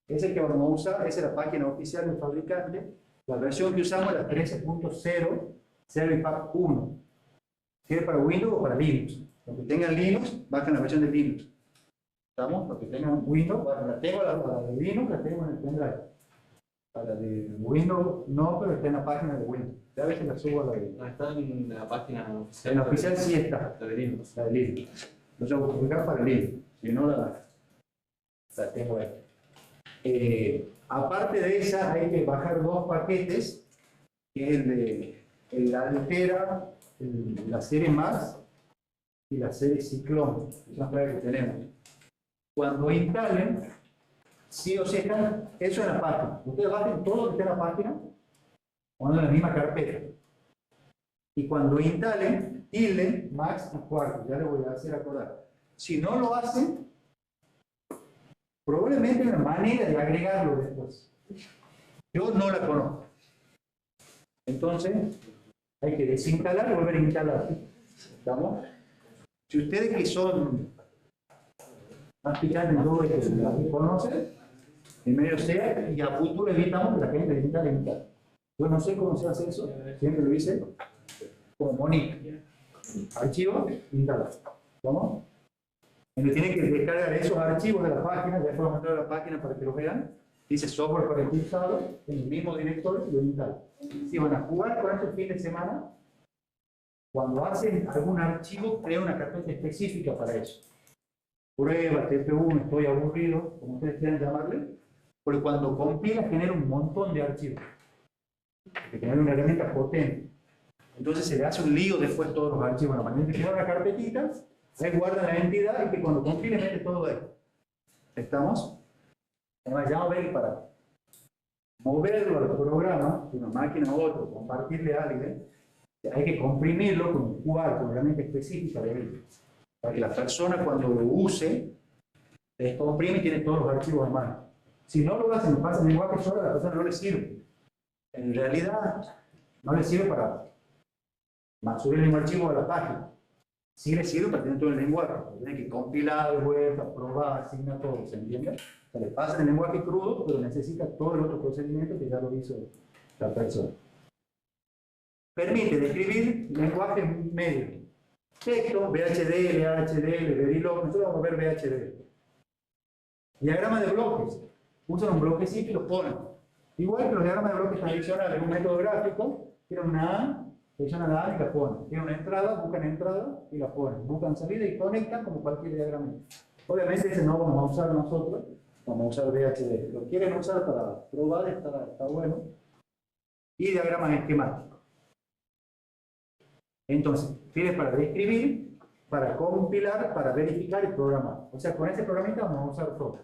Es el que vamos a usar, esa es la página oficial del fabricante. La versión que usamos es la 13.0 Servipack 1. ¿Sirve para Windows o para Linux? Los que tengan Linux, bajan la versión de Linux. ¿Estamos? Los que tengan Windows, la tengo la de Linux, la tengo en el pendrive. A la de Windows no, pero está en la página de Windows. Ya a veces la subo a la de... No, está en la página oficial. En la oficial sí está. La de Linux. La de Linux. Entonces voy a publicar para Linux. Si no, la tengo ahí. Aparte de esa, hay que bajar dos paquetes, que es el Altera, la serie Max y la serie Ciclón. Son las que tenemos. Cuando instalen, sí o sí están, eso en la página. Ustedes bajen todo lo que está en la página, poniendo en la misma carpeta. Y cuando instalen, tilde, Max y cuarto. Ya les voy a hacer acordar. Si no lo hacen, probablemente hay una manera de agregarlo después. Yo no la conozco. Entonces, hay que desinstalar y volver a instalar. ¿Estamos? Si ustedes que son más picantes en todo esto, la conocen, en medio sea, y a futuro evitamos que la gente desinstale y instale. Yo no sé cómo se hace eso, siempre lo hice como Mónica. Archivo, instalar. ¿Estamos? Entonces tienen que descargar esos archivos de la página, ya después mostrar la página para que lo vean. Dice software para el usado en el mismo directorio y lo instalan. Si van a jugar con este fin de semana, cuando hacen algún archivo, crea una carpeta específica para eso. Prueba, TP1, estoy aburrido, como ustedes quieran llamarle, porque cuando compila genera un montón de archivos. Que genera una herramienta potente. Entonces se le hace un lío después todos los archivos. La manera de crear una carpetita, ahí guarda la entidad y que cuando compile mete todo ahí. ¿Estamos? Además, ya vamos a ver que para moverlo al programa, de una máquina a otra, compartirle a alguien, hay que comprimirlo con un QR realmente específico de él. Para que la persona cuando lo use, descomprime y tiene todos los archivos en mano. Si no lo hace, me pasa en lenguaje solo, a la persona no le sirve. En realidad, no le sirve para subir el mismo archivo a la página. Sí le sirve para tener todo el lenguaje. Tiene que compilar, vuelta, probar, asignar todo, ¿se entiende? O sea, le pasa el lenguaje crudo, pero necesita todo el otro procedimiento que ya lo hizo la persona. Permite describir lenguaje medio. Texto, VHDL, HDL, Verilog, nosotros vamos a ver VHDL. Diagrama de bloques. Usan un bloquecito y lo ponen. Igual que los diagramas de bloques tradicionales, un método gráfico, tienen una A, seleccionan la A y la ponen. Tienen una entrada, buscan entrada y la ponen. Buscan salida y conectan como cualquier diagrama. Obviamente ese no vamos a usar nosotros, vamos a usar VHDL. Lo quieren usar para probar, está bueno. Y diagramas esquemáticos. Entonces, sirve para describir, para compilar, para verificar y programar. O sea, con ese programita vamos a usar todo.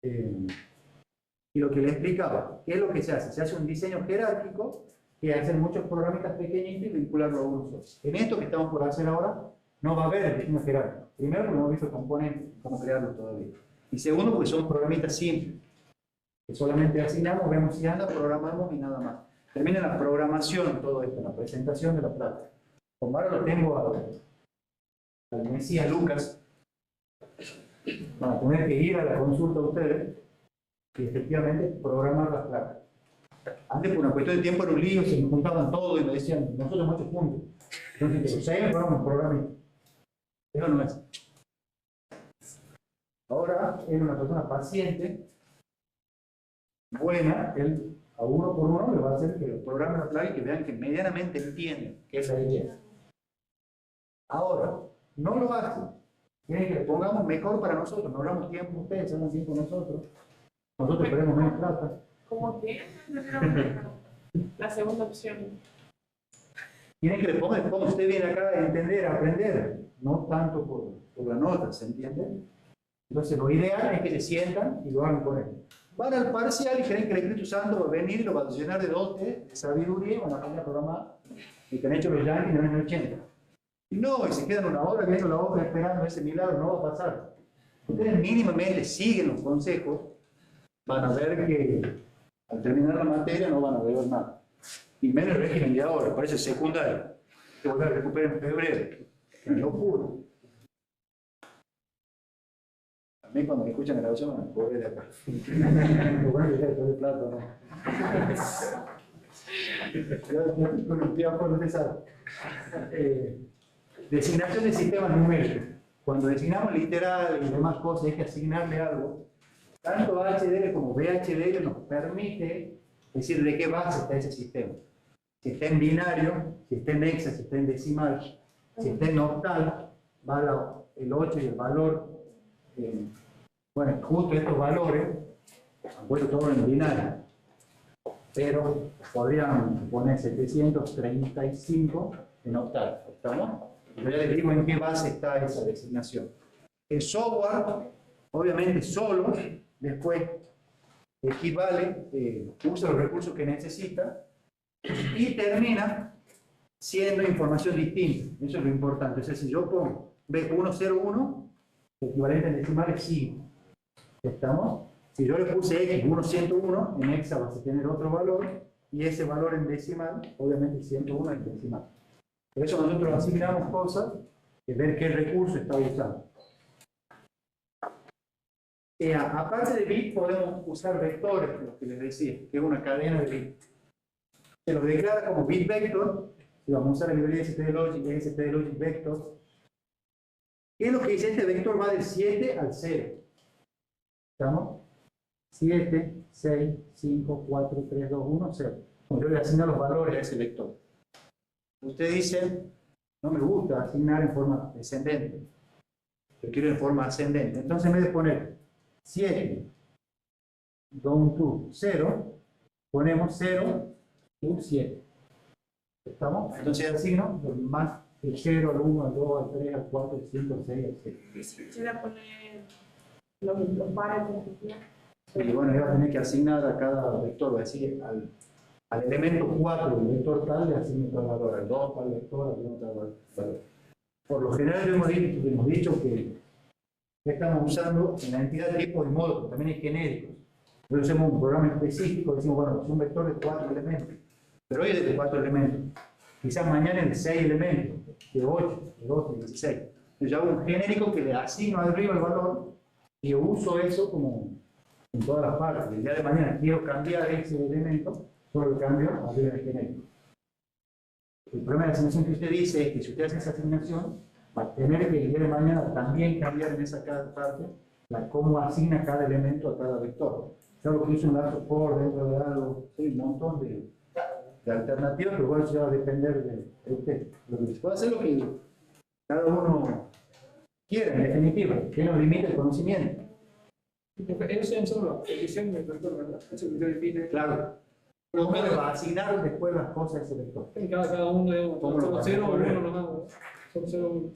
Y lo que le explicaba, ¿qué es lo que se hace? Se hace un diseño jerárquico que hacen muchos programitas pequeñitos y vincularlo a uno solo. En esto que estamos por hacer ahora, no va a haber el diseño jerárquico. Primero, porque no hemos visto componentes, cómo crearlos todavía. Y segundo, porque son programitas simples. Que solamente asignamos, vemos si anda, programamos y nada más. Termina la programación, todo esto, la presentación de la plata. Como ahora lo tengo al Mesías Lucas, van a tener que ir a la consulta a ustedes y efectivamente programar las placas. Antes, por una cuestión de tiempo, era un lío, se me juntaban todos y me decían, nosotros muchos puntos. Entonces, los 6 me programan un programita. Eso no es. Ahora, es una persona paciente, buena, él a uno por uno le va a hacer que los programen la placa y que vean que medianamente entienden qué es la idea. Ahora, no lo hacen. Quieren que le pongamos mejor para nosotros, no hablamos tiempo ustedes, hablan tiempo nosotros. Nosotros perdemos menos plata. ¿Cómo que? La segunda opción. Quieren que le pongan como usted viene acá a entender, a aprender, no tanto por la nota, ¿se entiende? Entonces, lo ideal es que se sientan y lo hagan con él. Van al parcial y creen que el Espíritu Santo va a venir y lo va a llenar de dote, de sabiduría, y van a aprender a programar y que han hecho los yanquis en los años 80. Y no, y se quedan una hora viendo la obra esperando ese milagro, no va a pasar. Ustedes mínimamente siguen los consejos, van a ver que al terminar la materia no van a ver nada. Y menos el régimen de ahora, parece secundario. Que volver a recuperar en febrero. Es locura. A mí cuando me escuchan la grabación me voy de acá. Lo bueno que ya estoy de plato, ¿no? Ya con el tiempo no te sabe. Designación de sistemas numéricos. Cuando designamos literal y demás cosas, hay que asignarle algo. Tanto HDL como VHDL nos permite decir de qué base está ese sistema. Si está en binario, si está en hexa, si está en decimal, si está en octal, va el 8 y el valor. Bueno, justo estos valores han puesto todo en binario, pero podrían poner 735 en octal. ¿Estamos? Yo ya les digo en qué base está esa designación. El software, obviamente, solo después equivale, usa los recursos que necesita y termina siendo información distinta. Eso es lo importante. O sea, si yo pongo B101, el equivalente en decimal es 5. ¿Estamos? Si yo le puse X101, en hexa vas a tener otro valor y ese valor en decimal, obviamente 101 en decimal. Por eso nosotros asignamos cosas y ver qué recurso está usando. Aparte de bit, podemos usar vectores, lo que les decía, que es una cadena de bit. Se lo declara como bit vector, y vamos a usar la librería stdlogic, stdlogic vector. ¿Qué es lo que dice? Este vector va del 7 al 0. ¿Estamos? 7, 6, 5, 4, 3, 2, 1, 0. Como yo le asigno los valores a ese vector. Usted dice, no me gusta asignar en forma descendente. Yo quiero en forma ascendente. Entonces, en vez de poner 7, down to 0, ponemos 0 to 7. ¿Estamos? Entonces asigno más el 0, al 1, al 2, al 3, al 4, al 5, al 6, al 7. Y si quisiera poner los pares de multiplicar. Y bueno, iba a tener que asignar a cada vector, es decir, al elemento 4 del vector tal le asigno tal valor, al 2 tal vector, al 1 tal valor. Por lo general hemos dicho que estamos usando en la entidad tipo y modo, pero también hay genéricos. Entonces hacemos un programa específico, decimos, bueno, es un vector de 4 elementos, pero hoy es de 4 elementos. Quizás mañana es de 6 elementos, de 8, de 12, de 16. Entonces yo hago un genérico que le asigno arriba el valor y yo uso eso como en todas las partes. El día de mañana quiero cambiar ese elemento, solo lo cambio arriba del genérico. El problema de la asignación que usted dice es que si usted hace esa asignación, va a tener que el día de mañana también cambiar en esa cada parte cómo asigna cada elemento a cada vector. Es algo que hizo un lazo for dentro de algo, sí, un montón de alternativas, pero bueno, eso va a depender de usted. Lo que se puede hacer es lo que cada uno quiera, en definitiva, que nos limite el conocimiento. Ellos son solo la edición del vector, ¿verdad? Eso que usted define. Claro. ¿Cómo le va a asignar después las cosas a ese vector? Cada uno de ¿Cómo lo va a 0 o recorrer? 1 nomás. Son 0 1.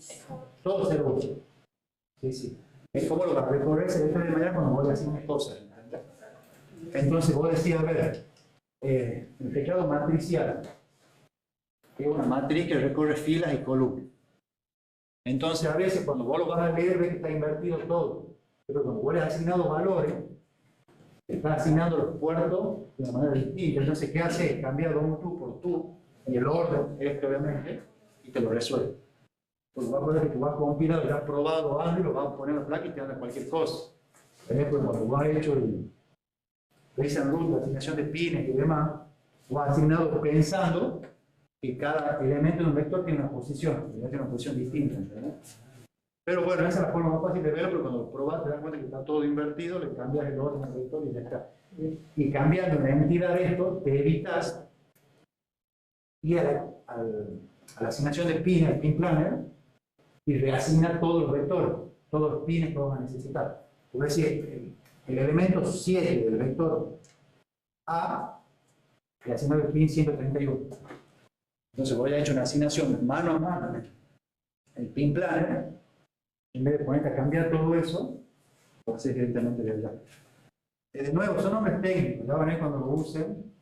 Todo 0, 1. Sí, sí. Es como lo va a recorrer ese vector de mañana cuando vos le asignes cosas. Entonces vos decís, a ver, el teclado matricial es una matriz que recorre filas y columnas. Entonces a veces cuando vos lo vas a leer ves que está invertido todo. Pero cuando vos le has asignado valores, estás asignando los puertos de una manera distinta. Entonces, ¿qué hace? Cambia tú por tú, y el orden, obviamente, y te lo resuelve. Porque vas a poner que tú vas a compilar, lo has probado algo y lo vas a poner en la placa y te anda cualquier cosa. Por ejemplo, cuando vos has hecho el Race and Root, la asignación de pines y demás, vos has asignado pensando que cada elemento de un vector tiene una posición distinta. ¿Entendés? Pero bueno, esa es la forma más fácil de verlo, pero cuando lo probas te das cuenta que está todo invertido, le cambias el orden al vector y ya está. Y cambiando la entidad de esto, te evitas ir a la asignación de pines, al pin planner, y reasignar todos los vectores, todos los pines que vamos a necesitar. Por decir, el elemento 7 del vector A, le asigno el pin 131. Entonces voy a hecho una asignación mano a mano, el pin planner. En vez de ponerte a cambiar todo eso, lo haces directamente de allá. De nuevo, son nombres técnicos, ya van a ver cuando lo usen,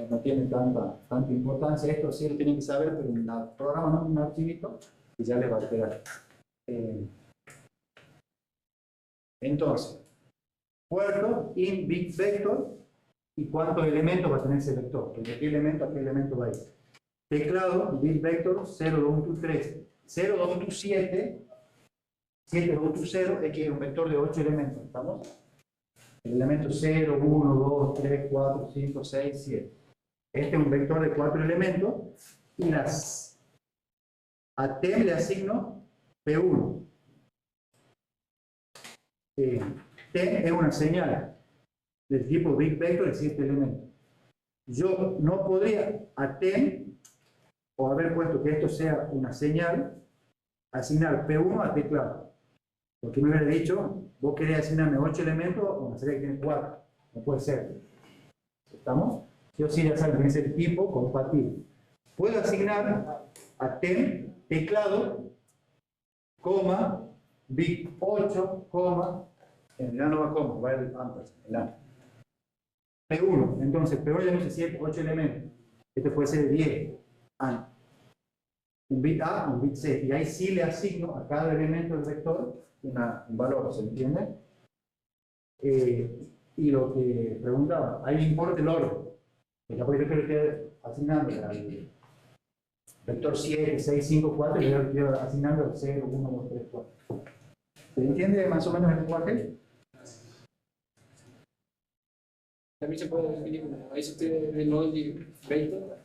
no tienen tanta importancia. Esto sí lo tienen que saber, pero en el programa no un archivito y ya les va a quedar. Entonces, puerto, in, big vector, y cuántos elementos va a tener ese vector, de qué elemento a qué elemento va a ir. Teclado, big vector, 0, 2, 1, 3. 0, 2, 1, 7, 7, 2, 1, 0, es que es un vector de 8 elementos, ¿estamos? El elemento 0, 1, 2, 3, 4, 5, 6, 7. Este es un vector de 4 elementos y a T le asigno P1. T es una señal del tipo big vector de 7 elementos. Yo no podría a T, o haber puesto que esto sea una señal, asignar P1 a teclado. Porque me hubiera dicho, vos querés asignarme 8 elementos o una serie que tiene 4. No puede ser. ¿Estamos? Yo sí ya saben que es el tipo compatible. Puedo asignar a TEM teclado, coma, big 8, coma, en realidad no va coma, va el ampersand, P1. Entonces, P1 ya no sé 7, 8 elementos. Este puede ser de 10. Un bit A, un bit C, y ahí sí le asigno a cada elemento del vector un valor, ¿se entiende? Y lo que preguntaba, ahí importa el orden. Por ejemplo, yo estoy asignando al vector 7, 6, 5, 4, y yo estoy asignando al 0, 1, 2, 3, 4. ¿Se entiende más o menos el lenguaje? También se puede definir como ST de logic vector.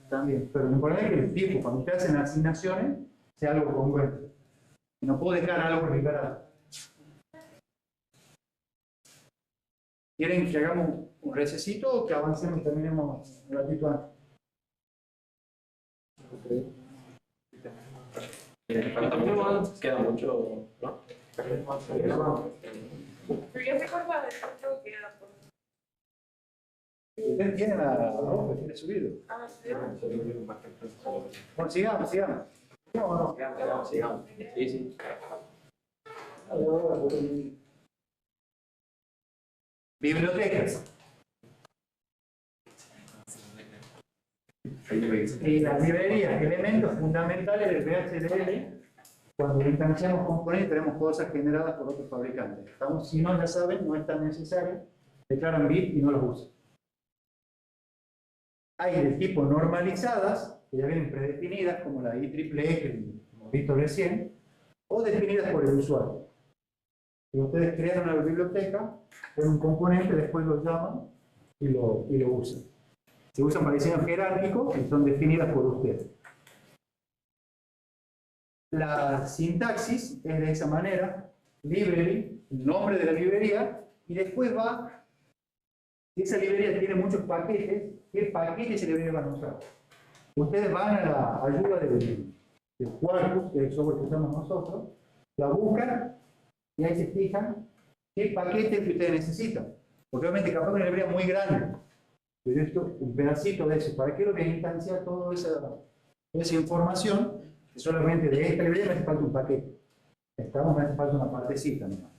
También, pero lo importante es que el tipo, cuando usted hace las asignaciones, sea algo congruente. No puedo dejar algo liberado. ¿Quieren que hagamos un recesito o que avancemos y terminemos un ratito antes? Queda mucho, ¿no? Pero ya se acuerda de otro que era por Usted tiene la hoja, tiene subido. Ah, sí. Bueno, sigamos. No. Sigamos. Sí. Bibliotecas. Y las librerías, elementos fundamentales del VHDL. Cuando instanciamos componentes tenemos cosas generadas por otros fabricantes. Si no la saben, no es tan necesario, declaran bit y no los usan. Hay de tipo normalizadas, que ya vienen predefinidas, como la IEEE, que hemos visto recién, o definidas por el usuario. Si ustedes crean una biblioteca, crean un componente, después lo llaman y lo usan. Se usan para diseño jerárquico y son definidas por ustedes. La sintaxis es de esa manera: library, el nombre de la librería, y después va, si esa librería tiene muchos paquetes, ¿qué paquetes se le van a usar? Ustedes van a la ayuda del Quarkus, que es el software que usamos nosotros, la buscan y ahí se fijan qué paquete que ustedes necesitan. Porque obviamente capaz una librería muy grande, pero esto, un pedacito de eso, ¿para qué lo voy a instanciar toda esa información? Que solamente de esta librería me hace falta un paquete. Me hace falta una partecita nomás.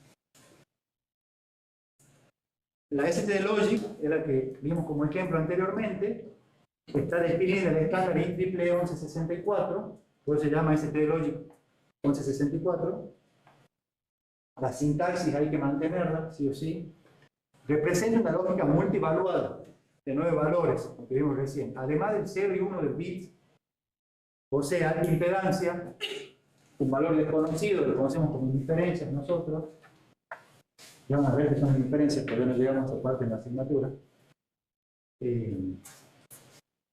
La STD-Logic es la que vimos como ejemplo anteriormente. Está definida en el estándar IEEE 1164, por eso se llama STD-Logic 1164. La sintaxis hay que mantenerla, sí o sí. Representa una lógica multivaluada de 9 valores, como que vimos recién. Además del 0 y 1 del bit, o sea, alta impedancia, un valor desconocido, lo conocemos como indiferencias nosotros. Ya van a ver que son indiferencias, pero no llegamos a esa parte en la asignatura.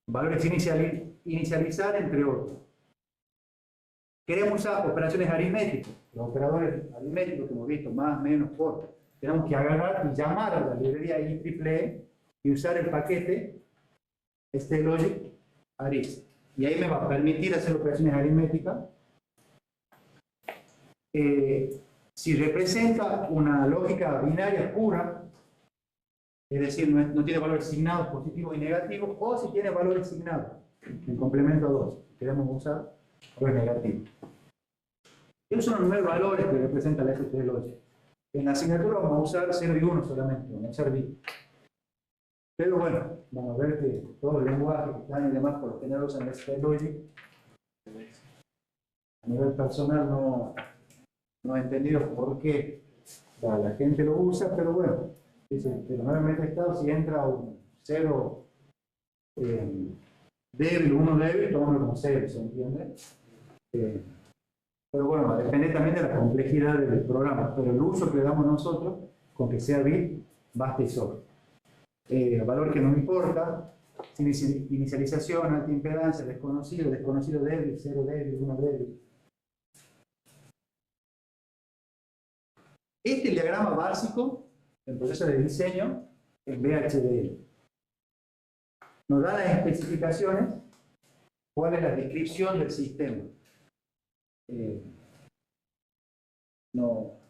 Valores inicializar, entre otros. Queremos usar operaciones aritméticas. Los operadores aritméticos que hemos visto, más, menos, por. Tenemos que agarrar y llamar a la librería IEEE y usar el paquete STD-Logic arith. Y ahí me va a permitir hacer operaciones aritméticas. Si representa una lógica binaria pura, es decir, no tiene valores asignados positivos y negativos, o si tiene valores asignados en complemento a 2, queremos usar valores negativos. Esos son los 9 valores que representa la STD-Logic. En la asignatura vamos a usar 0 y 1 solamente, vamos a usar bit. Pero bueno, vamos a ver que todo el lenguaje que están y demás por lo general usan la STD-Logic. A nivel personal no he entendido por qué la gente lo usa, pero bueno, dice, de los 9 metros de estado, si entra un 0 débil, 1 débil, tomámoslo como 0, ¿se entiende? Pero bueno, va a depender también de la complejidad del programa, pero el uso que le damos nosotros, con que sea bit, basta y sobra. Valor que nos importa, inicialización, alta impedancia, desconocido débil, 0 débil, 1 débil. Este es el diagrama básico del proceso de diseño en VHDL. Nos da las especificaciones, cuál es la descripción del sistema.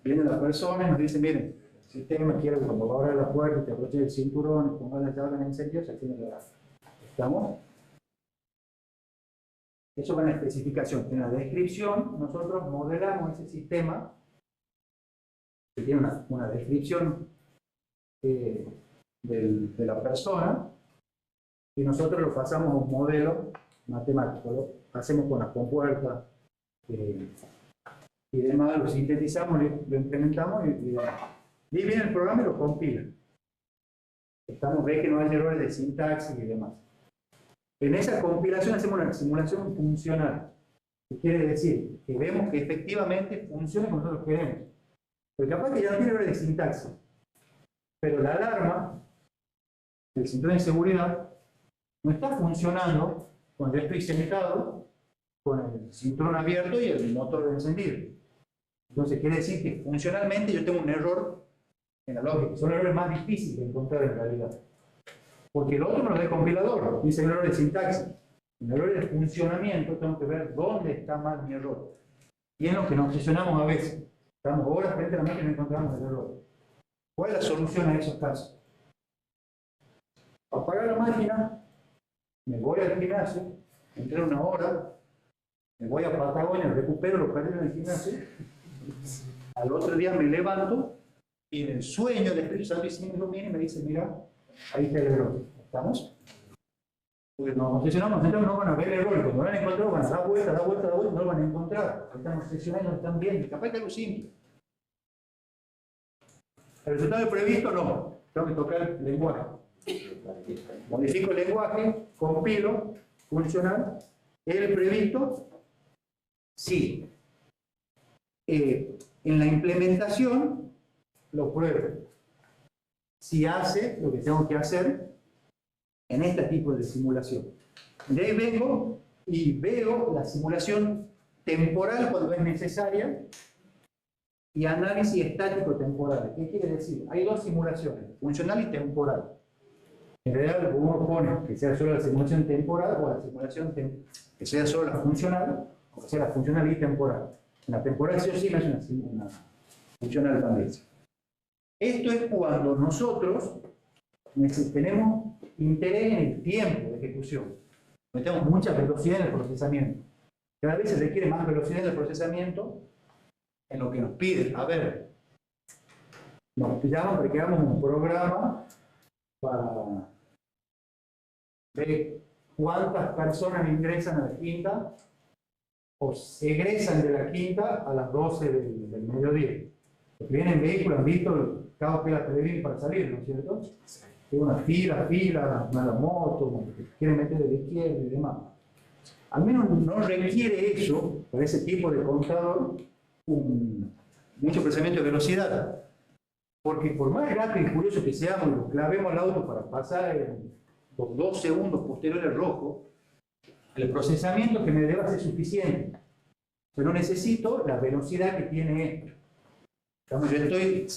Viene la persona y nos dice, miren, el sistema quiere que cuando va a abrir la puerta, te aproveches el cinturón y pongas las llaves en incendio, se tiene que dar. ¿Estamos? Eso va en la especificación. En la descripción, nosotros modelamos ese sistema que tiene una descripción de la persona y nosotros lo pasamos a un modelo matemático. Lo hacemos con las compuertas y demás, lo sintetizamos, lo implementamos y viene el programa y lo compila. Ve que no hay errores de sintaxis y demás. En esa compilación hacemos una simulación funcional, que quiere decir que vemos que efectivamente funciona como nosotros queremos. Porque capaz que ya no tiene errores de sintaxis, pero la alarma del cinturón de seguridad no está funcionando cuando yo estoy sentado con el cinturón abierto y el motor encendido. Entonces quiere decir que funcionalmente yo tengo un error en la lógica. Son errores más difíciles de encontrar en realidad. Porque el otro no lo da el compilador, dice el error de sintaxis. En el error de funcionamiento tengo que ver dónde está mal mi error. Y es lo que nos obsesionamos a veces. Estamos horas frente a la máquina y no encontramos el error. ¿Cuál es la solución a esos casos? Apaga máquina, me voy al gimnasio, entreno 1 hora, me voy a Patagonia, recupero lo perdido en el gimnasio, al otro día me levanto y en el sueño el Espíritu Santo me ilumina y me dice, mira, ahí está el error. ¿Estamos? Porque nos obsesionamos, entonces no van a ver el error, cuando lo van a encontrar van a dar vuelta, no lo van a encontrar. Están obsesionados, no están bien, capaz que algo simple. El resultado previsto no, tengo que tocar el lenguaje. Modifico el lenguaje, compilo, funcional. El previsto, sí. En la implementación, lo pruebo. Si hace lo que tengo que hacer en este tipo de simulación. De ahí vengo y veo la simulación temporal cuando es necesaria y análisis estático temporal. ¿Qué quiere decir? Hay 2 simulaciones, funcional y temporal. En realidad uno pone que sea solo la simulación temporal o la simulación que sea solo la funcional o que sea la funcional y temporal. En la temporal sí o sí no es una funcional también. Esto es cuando nosotros tenemos interés en el tiempo de ejecución. Tenemos mucha velocidad en el procesamiento. Cada vez se requiere más velocidad en el procesamiento en lo que nos pide. A ver, nos llaman para que hagamos un programa para ver cuántas personas ingresan a la quinta o egresan de la quinta a las 12 del mediodía. Los que vienen en vehículo han visto el caos que es la televisión para salir, ¿no es cierto? Hay una fila, una moto, quieren meter de la izquierda y demás. Al menos no requiere eso, para ese tipo de contador, mucho procesamiento de velocidad. Porque por más rápido y curioso que seamos, lo clavemos al auto para pasar los 2 segundos posteriores al rojo, el procesamiento que me deba ser suficiente. Pero necesito la velocidad que tiene esto. Yo estoy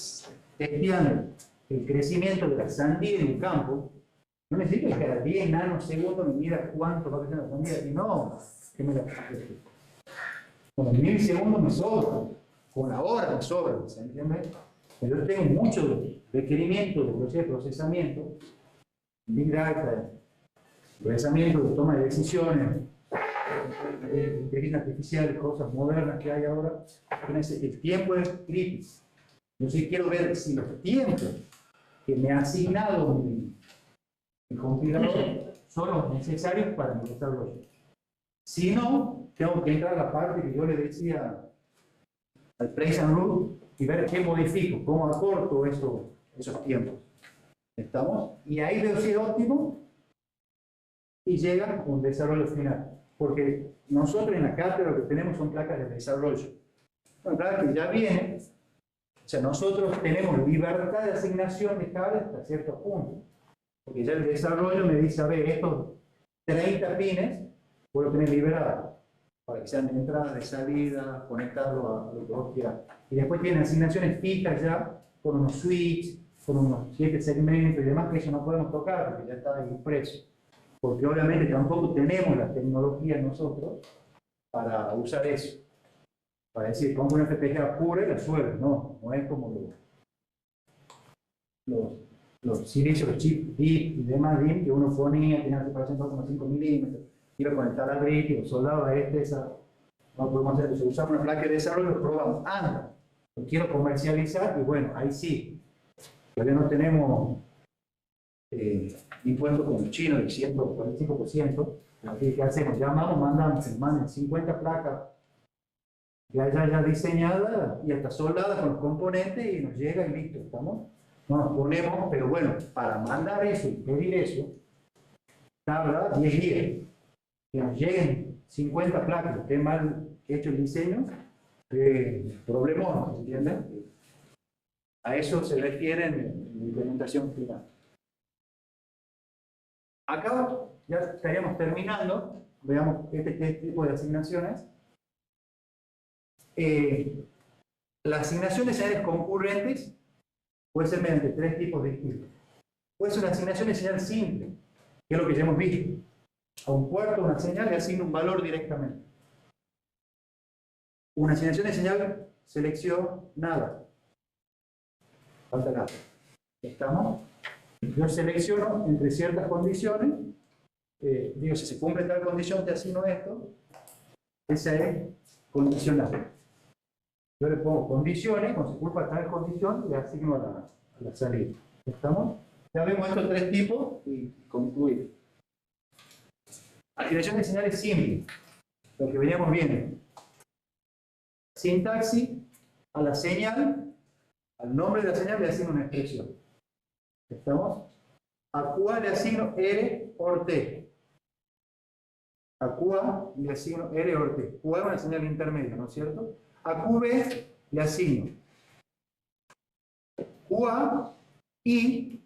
testeando el crecimiento de la sandía en un campo, no necesito que cada 10 nanosegundos me mida cuánto va a crecer la sandía, y no, que me la... Con los milisegundos me sobra, con la hora me sobra, ¿se entiende? Pero yo tengo muchos requerimientos de velocidad de procesamiento, Big Data, procesamiento de toma de decisiones, inteligencia artificial, cosas modernas que hay ahora. Entonces, el tiempo es crítico. Yo sí quiero ver si los tiempos que me ha asignado mi compilador son los necesarios para mi desarrollo. Si no, tengo que entrar a la parte que yo le decía al place and route y ver qué modifico, cómo acorto esos tiempos. ¿Estamos? Y ahí veo si es óptimo y llega un desarrollo final. Porque nosotros en la cátedra lo que tenemos son placas de desarrollo. Son placas que ya vienen. O sea, nosotros tenemos libertad de asignación de cables hasta cierto punto. Porque ya el desarrollo me dice, a ver, estos 30 pines puedo tener liberados para que sean de entrada, de salida, conectarlo a lo que vos quieras. Y después tienen asignaciones fijas ya, con unos switches, con unos 7 segmentos y demás, que eso no podemos tocar porque ya está ahí impreso. Porque obviamente tampoco tenemos la tecnología nosotros para usar eso. Para decir, pongo una FPGA pura y la suelo. No, no es como los silicios, los chips DIP y demás DIP que uno ponía, tenía una separación de 2,5 milímetros, iba a conectar al bridge, soldaba esa. No podemos hacer eso. Usamos una placa de desarrollo, lo probamos. Anda, lo quiero comercializar y bueno, ahí sí. Todavía no tenemos impuestos como el chino del 145%. Así que hacemos, llamamos, mandamos, mandan 50 placas ya diseñadas y hasta soldadas con los componentes y nos llega y listo, ¿estamos? No nos ponemos, pero bueno, para mandar eso y pedir eso, tarda 10 días. Que nos lleguen 50 placas, que esté mal hecho el diseño, problemón, ¿entienden? A eso se refiere en la implementación final. Acá ya estaríamos terminando, veamos este tipo de asignaciones. Las asignaciones señales concurrentes puede ser mediante 3 tipos distintos. Puede ser una asignación de señal simple, que es lo que ya hemos visto. A un puerto, una señal, le asigna un valor directamente. Una asignación de señal, selección, nada. Falta nada. ¿Estamos? Yo selecciono entre ciertas condiciones, digo, si se cumple tal condición, te asigno esto. Esa es condicional. Yo le pongo condiciones, cuando se cumpla tal condición, le asigno a la salida. ¿Estamos? Ya vemos estos tres tipos y concluir. Asignación de señales simple, lo que veníamos viendo. Sintaxis, a la señal, al nombre de la señal le asigno una expresión. ¿Estamos? A QA le asigno R or T. A QA le asigno R or T. QA es una señal intermedia, ¿no es cierto? A QB le asigno QA y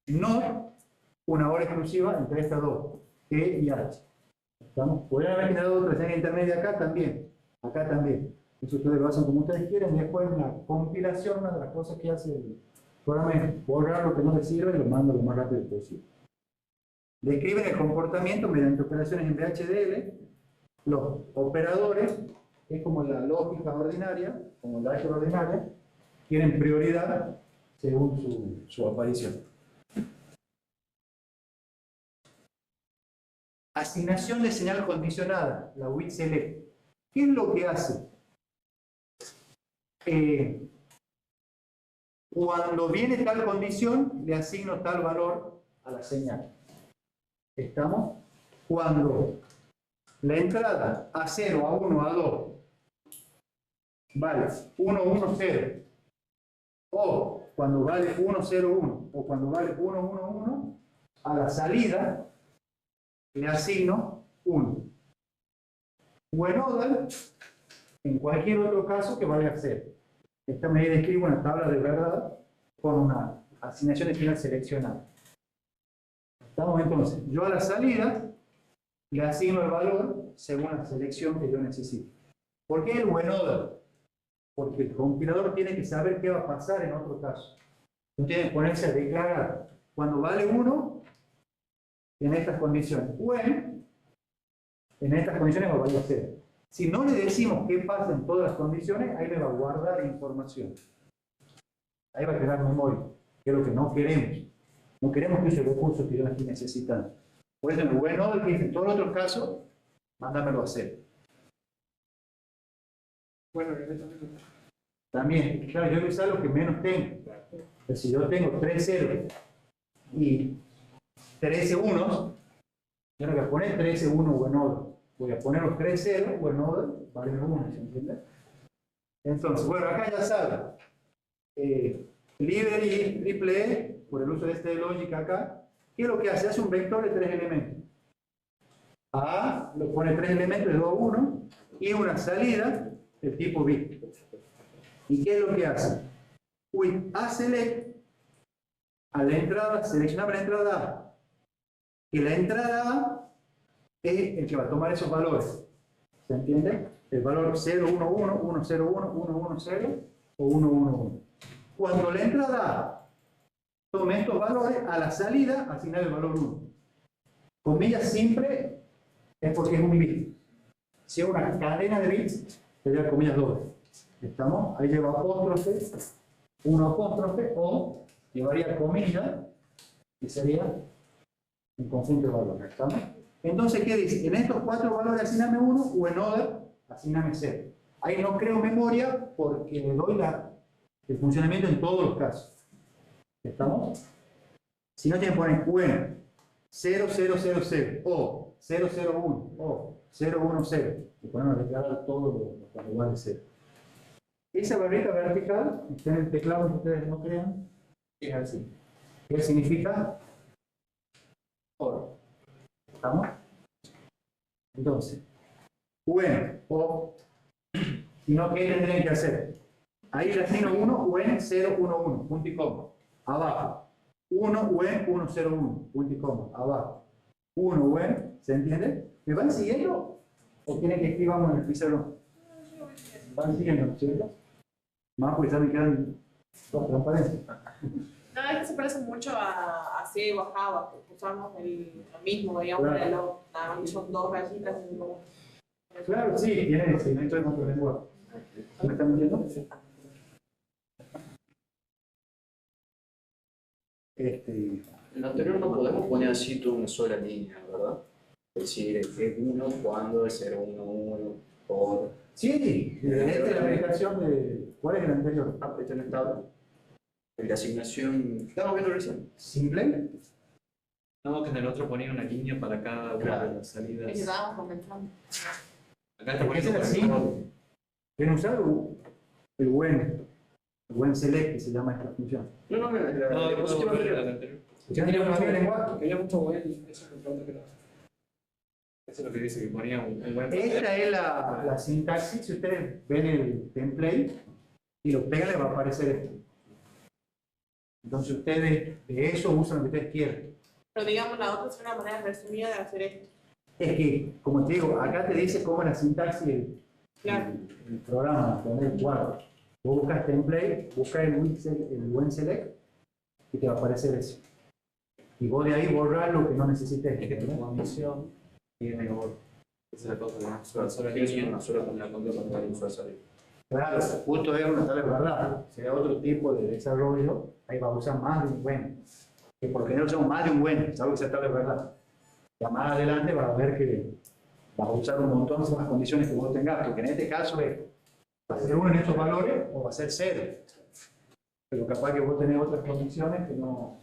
NOT, una hora exclusiva entre estas dos, T y H. ¿Estamos? Podrían haber generado otra señal intermedia acá también. Acá también. Eso ustedes lo hacen como ustedes quieren. Después, en la compilación, una de las cosas que hace el programa es borrar lo que no les sirve y lo manda lo más rápido posible. Describen el comportamiento mediante operaciones en VHDL. Los operadores, que es como la lógica ordinaria, como la álgebra ordinaria, tienen prioridad según su aparición. Asignación de señal condicionada, la with select. ¿Qué es lo que hace? Cuando viene tal condición, le asigno tal valor a la señal. ¿Estamos? Cuando la entrada A0, A1, A2 vale 1, 1, 0, o cuando vale 1, 0, 1, o cuando vale 1, 1, 1, a la salida le asigno 1. When en cualquier otro caso que valga 0. Esta medida escribo una tabla de verdad con una asignación de señal seleccionada. Estamos entonces, yo a la salida le asigno el valor según la selección que yo necesito. ¿Por qué el when other? Porque el compilador tiene que saber qué va a pasar en otro caso. No tiene que ponerse a declarar cuando vale 1 en estas condiciones. When en estas condiciones va a valer 0. Si no le decimos qué pasa en todas las condiciones, ahí le va a guardar la información. Ahí va a quedar memoria, que es lo que no queremos. No queremos que use recursos que yo estoy necesitando. Por eso en el when other, que dice en todos los otros casos, mándamelo a 0. Bueno, También, claro, yo voy a usar lo que menos tengo. Pero si yo tengo 3 ceros y 13 unos, yo no voy a poner 13 unos when other. Voy a poner los 3 ceros, when other, valen 1, ¿se entiende? Entonces, bueno, acá ya saben. Libre y triple E, por el uso de este lógica acá, ¿qué es lo que hace? Hace un vector de 3 elementos. A lo pone 3 elementos de 2 a 1 y una salida de tipo bit. ¿Y qué es lo que hace? With A select, a la entrada, seleccionamos la entrada A. Y la entrada A es el que va a tomar esos valores. ¿Se entiende? El valor 0, 1, 1, 1, 0, 1, 1, 1, 0 o 1, 1, 1. Cuando la entrada A tome estos valores, a la salida asignar el valor 1. Comillas siempre es porque es un bit. Si es una cadena de bits, sería comillas dobles. ¿Estamos? Ahí lleva apóstrofe, 1 apóstrofe, o llevaría comillas, que sería un conjunto de valores. ¿Estamos? Entonces, ¿qué dice? En estos 4 valores asigname 1, o en other, asigname 0. Ahí no creo memoria porque le doy el funcionamiento en todos los casos. ¿Estamos? Si no, tiene que poner when 0, 0, 0, 0, o 0, 0, 1, o 0, 1, 0. Y podemos declarar todo cuando vale 0. Esa barrita vertical, está en el teclado que ustedes no crean, es así. ¿Qué significa? Or. ¿Estamos? Entonces, when, o, si no, ¿qué tendrían que hacer? Ahí le asigno 1, when 0, 1, 1, punto y coma. Abajo. 1, when 1, 0, 1, punto y coma. Abajo. 1, when, ¿se entiende? ¿Me van siguiendo? ¿O quieren que escribamos en el pizarrón? ¿Van siguiendo, cierto? Más porque ya me quedan dos transparencias. No, es que se parece mucho a C o a Java, porque usamos lo mismo, digamos, Claro. reloj, nada más que son 2 rayitas y uno. Claro, sí, tiene segmento de otro lenguaje. ¿Me están mintiendo? En lo anterior no podemos poner así toda una sola línea, ¿verdad? Es decir, es 1 cuando es 0, 1, 1, por... Sí, esta es la aplicación de... ¿Cuál es el anterior? Ah, este no estaba. El de asignación... Estamos viendo recién. Simple. No, que en el otro ponía una línea para cada una de las salidas. Es que estábamos comenzando. Acá está Porque ese poniendo era por así. ejemplo, Quieren usar el buen select, que se llama esta función. No, No, la no, diapositiva no, anterior. la anterior. Ya tenía un lenguaje. Quería mucho buen, eso me pregunta que no. Eso es lo que dice, que ponía un buen... Esta es la sintaxis. Si ustedes ven el template y lo pegan, les va a aparecer esto. Entonces ustedes de eso usan lo que ustedes quieran. Pero digamos, la otra es una manera resumida de hacer esto. Es que, como te digo, acá te dice cómo es la sintaxis Claro. el programa, el cuadro. Vos buscas template, buscas el buen select y te va a aparecer eso. Y vos de ahí borrar lo que no necesites. Es que tu condición tiene orden. Esa es la cosa de una sola línea. Una sola con la condición para un solo salir. Claro, justo es una tal verdad. Si hay otro tipo de desarrollo, ahí va a usar más de un buen. Que por lo general usamos más de un buen, es algo que se tal de verdad. Ya más adelante vas a ver que vas a usar un montón de las condiciones que vos tengas, porque en este caso es, va a ser uno en estos valores o va a ser 0. Pero capaz que vos tenés otras condiciones que no.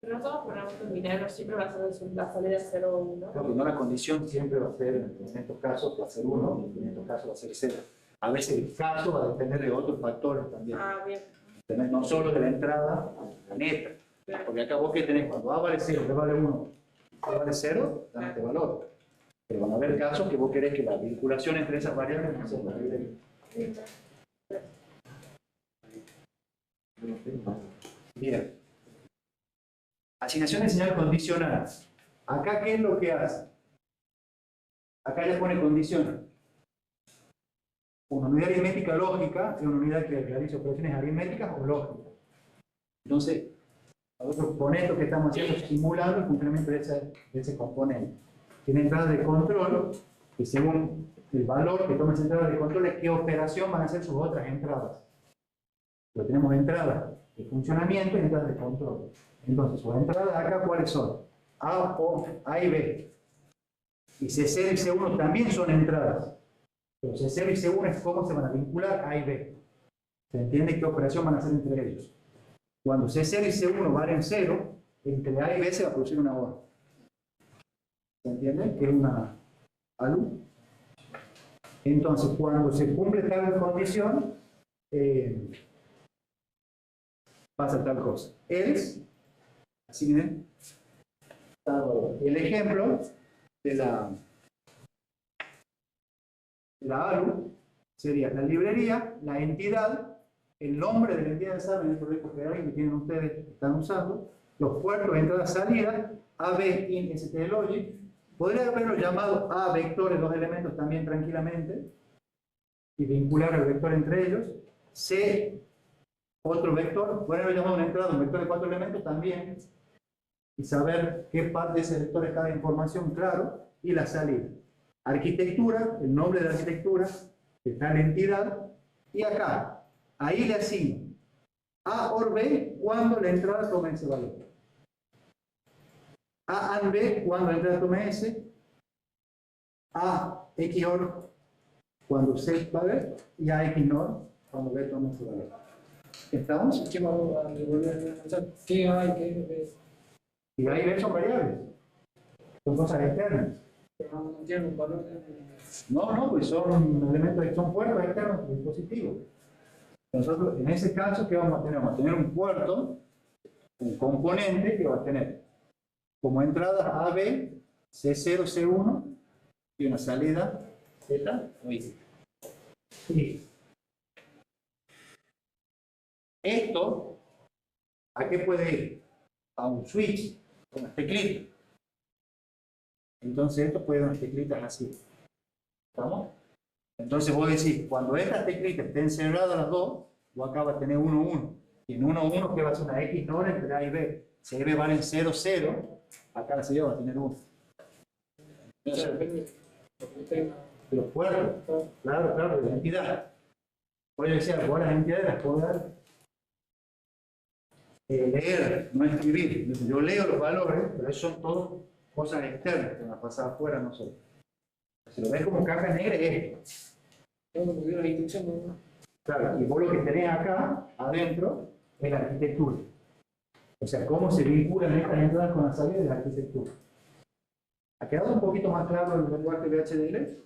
Pero nosotros ponemos en binario, siempre va a ser la salida 0 o 1. Porque no la condición siempre va a ser, en estos casos va a ser 1, y en estos casos va a ser 0. A veces el caso va a depender de otros factores también. Ah, bien. No solo de la entrada neta. Porque acá vos que tenés, cuando A vale 0, B vale 1, C vale 0, dan este valor. Pero van a haber casos que vos querés que la vinculación entre esas variables no sea posible. Bien. Asignación de señal condicional. Acá, ¿qué es lo que hace? Acá ya pone condiciones. Una unidad aritmética lógica es una unidad que realiza operaciones aritméticas o lógicas. Entonces, nosotros con esto que estamos haciendo, simulando el funcionamiento de ese componente. Tiene entradas de control, y según el valor que toma esa entrada de control, es qué operación van a hacer sus otras entradas. Pero tenemos entradas de funcionamiento y entradas de control. Entonces, sus entradas acá, ¿cuáles son? A y B. Y C0 y C1 también son entradas. Pero C0 y C1 es cómo se van a vincular A y B. ¿Se entiende qué operación van a hacer entre ellos? Cuando C0 y C1 valen 0, entre A y B se va a producir una OR. ¿Se entiende? Que es una ALU. Entonces, cuando se cumple tal condición, pasa tal cosa. Else, así miren, el ejemplo de la ALU sería la librería, la entidad, el nombre de la entidad de examen, el proyecto general que tienen ustedes, están usando, los puertos, entrada, salida, AB, IN, ST, Logic. Podría haberlo llamado A vectores, dos elementos también tranquilamente, y vincular el vector entre ellos. C, otro vector, podría haber llamado una entrada, un vector de 4 elementos también, y saber qué parte de ese vector está de información, claro, y la salida. Arquitectura, el nombre de la arquitectura, que está en la entidad, y acá, ahí le asigno A OR B cuando la entrada tome ese valor. A AND B cuando la entrada tome S, A X OR cuando C va a ver, y A X NOR cuando B tome ese valor. ¿Estamos? ¿Qué vamos a devolver? O sea, ¿qué hay? ¿Qué Y A y B son variables, son cosas externas. no tiene un valor? No, pues son elementos que son puertos externos del dispositivo. Nosotros, en ese caso, ¿qué vamos a tener? Vamos a tener un puerto, un componente que va a tener como entrada AB, C0, C1 y una salida Z o Y. Y esto, ¿a qué puede ir? A un switch con las teclitas. Entonces esto puede ir a unas teclitas así. ¿Estamos? Entonces vos decís, cuando estas teclitas estén cerradas las dos, vos acá vas a tener 1, 1. Y en 1, 1, ¿qué va a ser? Una X NOR entre A y B. Si A y B valen 0, 0, acá la salida va a tener 1. O sea, depende de lo que tenga. De los puertos, claro, de la entidad. Por eso decía, vos las entidades las podés dar. leer, no escribir. Yo leo los valores, pero eso son todas cosas externas que nos pasan afuera a nosotros. Si lo ves como caja negra es esto. Tengo que mover la instrucción, ¿no? Claro, y vos lo que tenés acá, adentro, es la arquitectura. O sea, cómo se vinculan estas entradas con la salida de la arquitectura. ¿Ha quedado un poquito más claro el lenguaje de HDL?